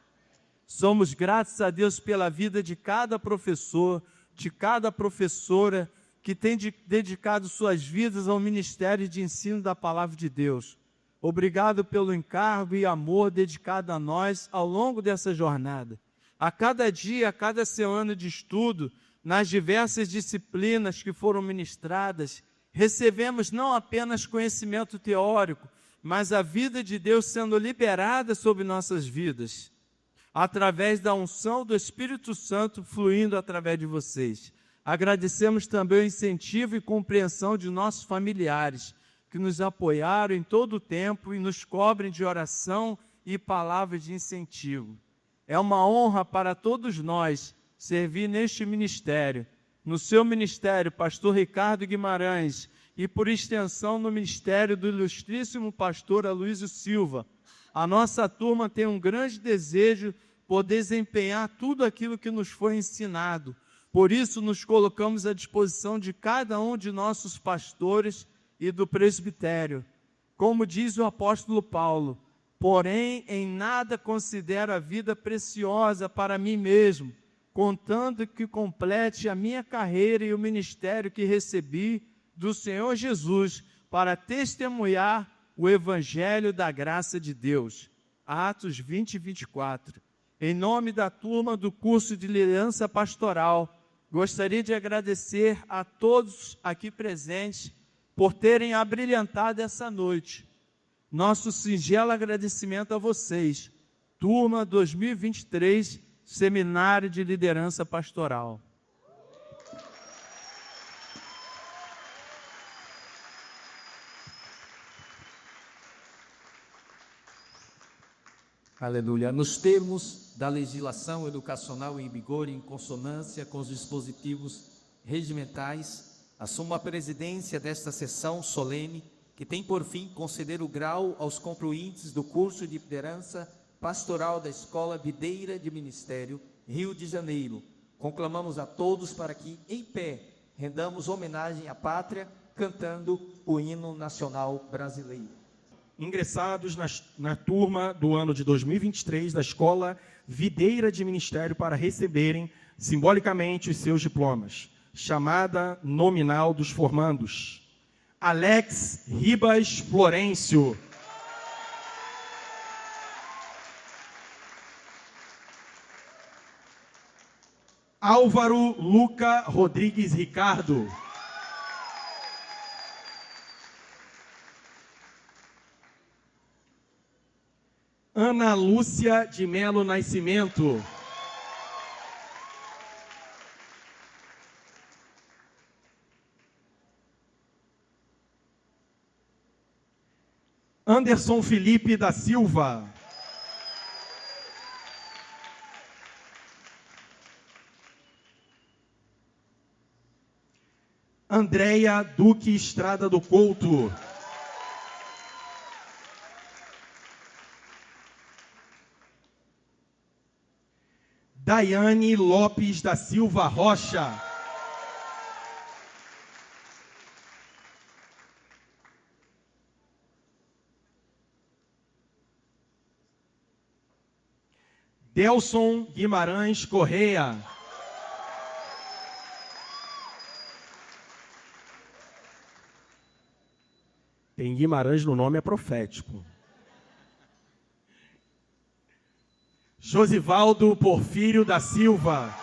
Somos gratos a Deus pela vida de cada professor, de cada professora que tem dedicado suas vidas ao ministério de ensino da palavra de Deus. Obrigado pelo encargo e amor dedicado a nós ao longo dessa jornada. A cada dia, a cada semana de estudo, nas diversas disciplinas que foram ministradas, recebemos não apenas conhecimento teórico, mas a vida de Deus sendo liberada sobre nossas vidas, através da unção do Espírito Santo fluindo através de vocês. Agradecemos também o incentivo e compreensão de nossos familiares, que nos apoiaram em todo o tempo e nos cobrem de oração e palavras de incentivo. É uma honra para todos nós servir neste ministério, no seu ministério, pastor Ricardo Guimarães, e por extensão no ministério do ilustríssimo pastor Aloysio Silva. A nossa turma tem um grande desejo por desempenhar tudo aquilo que nos foi ensinado. Por isso, nos colocamos à disposição de cada um de nossos pastores e do presbitério. Como diz o apóstolo Paulo, porém, em nada considero a vida preciosa para mim mesmo, contando que complete a minha carreira e o ministério que recebi do Senhor Jesus para testemunhar o Evangelho da graça de Deus. Atos 20 e 24. Em nome da turma do curso de liderança pastoral, gostaria de agradecer a todos aqui presentes por terem abrilhantado essa noite. Nosso singelo agradecimento a vocês, turma 2023, Seminário de Liderança Pastoral. Aleluia. Nos termos da legislação educacional em vigor, em consonância com os dispositivos regimentais, assumo a presidência desta sessão solene, que tem por fim conceder o grau aos concluintes do curso de liderança pastoral da Escola Videira de Ministério, Rio de Janeiro. Conclamamos a todos para que, em pé, rendamos homenagem à pátria, cantando o hino nacional brasileiro. Ingressados na turma do ano de 2023 da Escola Videira de Ministério para receberem simbolicamente os seus diplomas. Chamada nominal dos formandos: Alex Ribas Florencio, Álvaro Luca Rodrigues Ricardo, Ana Lúcia de Melo Nascimento, Anderson Felipe da Silva, Andréia Duque Estrada do Couto, Daiane Lopes da Silva Rocha, Delson Guimarães Correia, tem Guimarães no nome, é profético. Josivaldo Porfírio da Silva,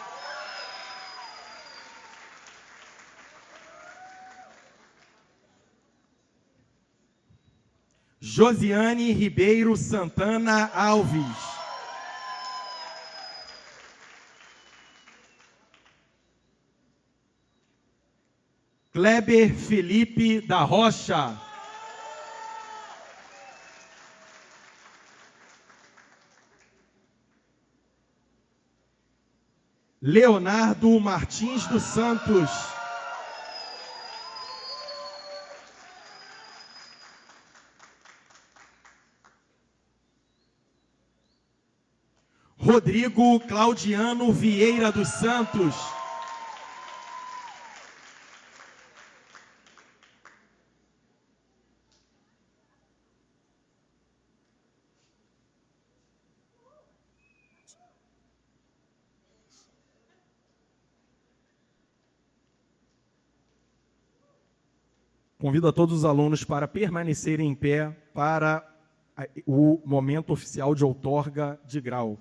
Josiane Ribeiro Santana Alves, Kleber Felipe da Rocha, Leonardo Martins dos Santos, Rodrigo Claudiano Vieira dos Santos, convido a todos os alunos para permanecerem em pé para o momento oficial de outorga de grau.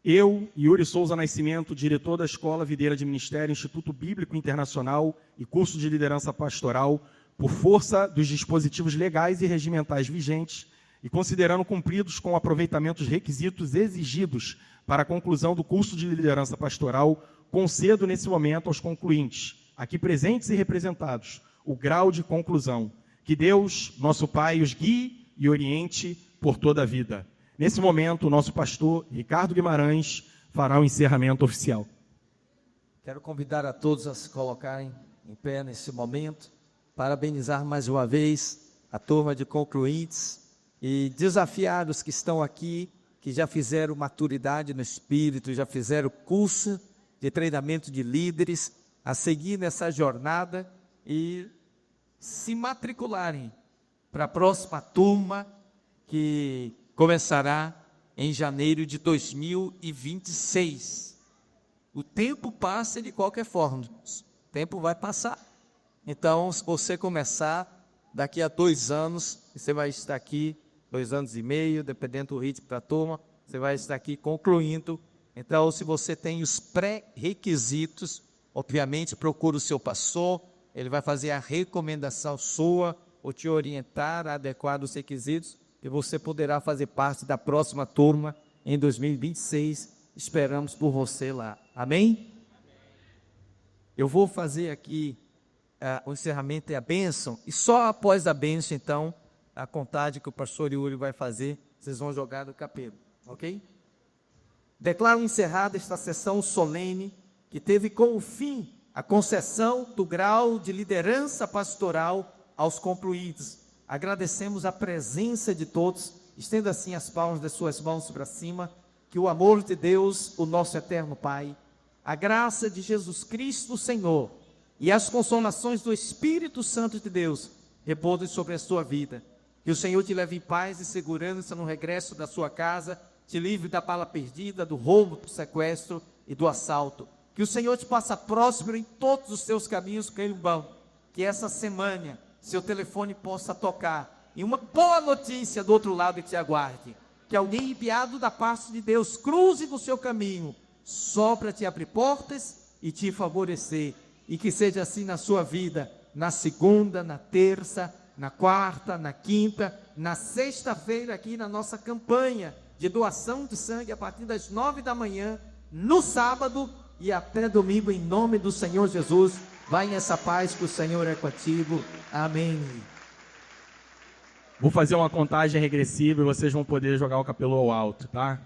Eu, Yuri Souza Nascimento, diretor da Escola Videira de Ministério, Instituto Bíblico Internacional e curso de liderança pastoral, por força dos dispositivos legais e regimentais vigentes e considerando cumpridos com o aproveitamento os requisitos exigidos para a conclusão do curso de liderança pastoral, concedo nesse momento aos concluintes, aqui presentes e representados, o grau de conclusão. Que Deus, nosso Pai, os guie e oriente por toda a vida. Nesse momento, o nosso pastor Ricardo Guimarães fará o encerramento oficial. Quero convidar a todos a se colocarem em pé nesse momento, parabenizar mais uma vez a turma de concluintes e desafiar os que estão aqui, que já fizeram maturidade no Espírito, já fizeram curso de treinamento de líderes, a seguir nessa jornada e se matricularem para a próxima turma que começará em janeiro de 2026. O tempo passa de qualquer forma, o tempo vai passar. Então, se você começar daqui a 2 anos, você vai estar aqui, 2 anos e meio, dependendo do ritmo da turma, você vai estar aqui concluindo. Então, se você tem os pré-requisitos, obviamente procure o seu pastor, ele vai fazer a recomendação sua, ou te orientar a adequar os requisitos, e você poderá fazer parte da próxima turma em 2026. Esperamos por você lá. Amém? Eu vou fazer aqui o encerramento e a bênção, e só após a bênção, então, a contagem que o pastor Yuri vai fazer, vocês vão jogar no capelo, ok? Declaro encerrada esta sessão solene, que teve como fim a concessão do grau de liderança pastoral aos concluídos. Agradecemos a presença de todos. Estenda assim as palmas das suas mãos para cima. Que o amor de Deus, o nosso eterno Pai, a graça de Jesus Cristo, Senhor, e as consolações do Espírito Santo de Deus repousem sobre a sua vida. Que o Senhor te leve em paz e segurança no regresso da sua casa, te livre da bala perdida, do roubo, do sequestro e do assalto. Que o Senhor te faça próspero em todos os seus caminhos, creio bom. Que essa semana seu telefone possa tocar e uma boa notícia do outro lado te aguarde. Que alguém enviado da parte de Deus cruze no seu caminho, só para te abrir portas e te favorecer. E que seja assim na sua vida, na segunda, na terça, na quarta, na quinta, na sexta-feira aqui na nossa campanha de doação de sangue a partir das 9 da manhã, no sábado e até domingo, em nome do Senhor Jesus. Vai nessa paz que o Senhor é contigo. Amém. Vou fazer uma contagem regressiva e vocês vão poder jogar o capelo ao alto, tá?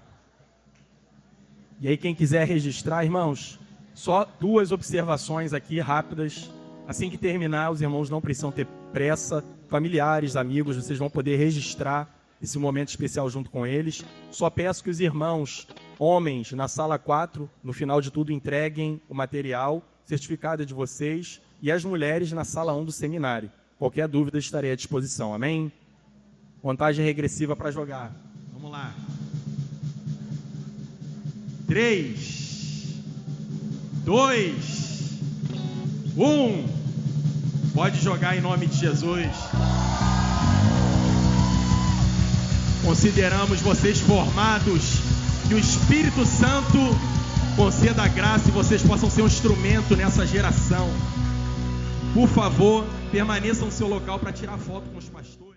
E aí quem quiser registrar, irmãos, só 2 observações aqui rápidas. Assim que terminar, os irmãos não precisam ter pressa. Familiares, amigos, vocês vão poder registrar esse momento especial junto com eles. Só peço que os irmãos, homens, na sala 4, no final de tudo, entreguem o material, certificado de vocês, e as mulheres na sala 1 do seminário. Qualquer dúvida, estarei à disposição. Amém? Contagem regressiva para jogar. Vamos lá. 3, 2, 1. Pode jogar em nome de Jesus. Consideramos vocês formados, que o Espírito Santo conceda a graça e vocês possam ser um instrumento nessa geração. Por favor, permaneçam no seu local para tirar foto com os pastores.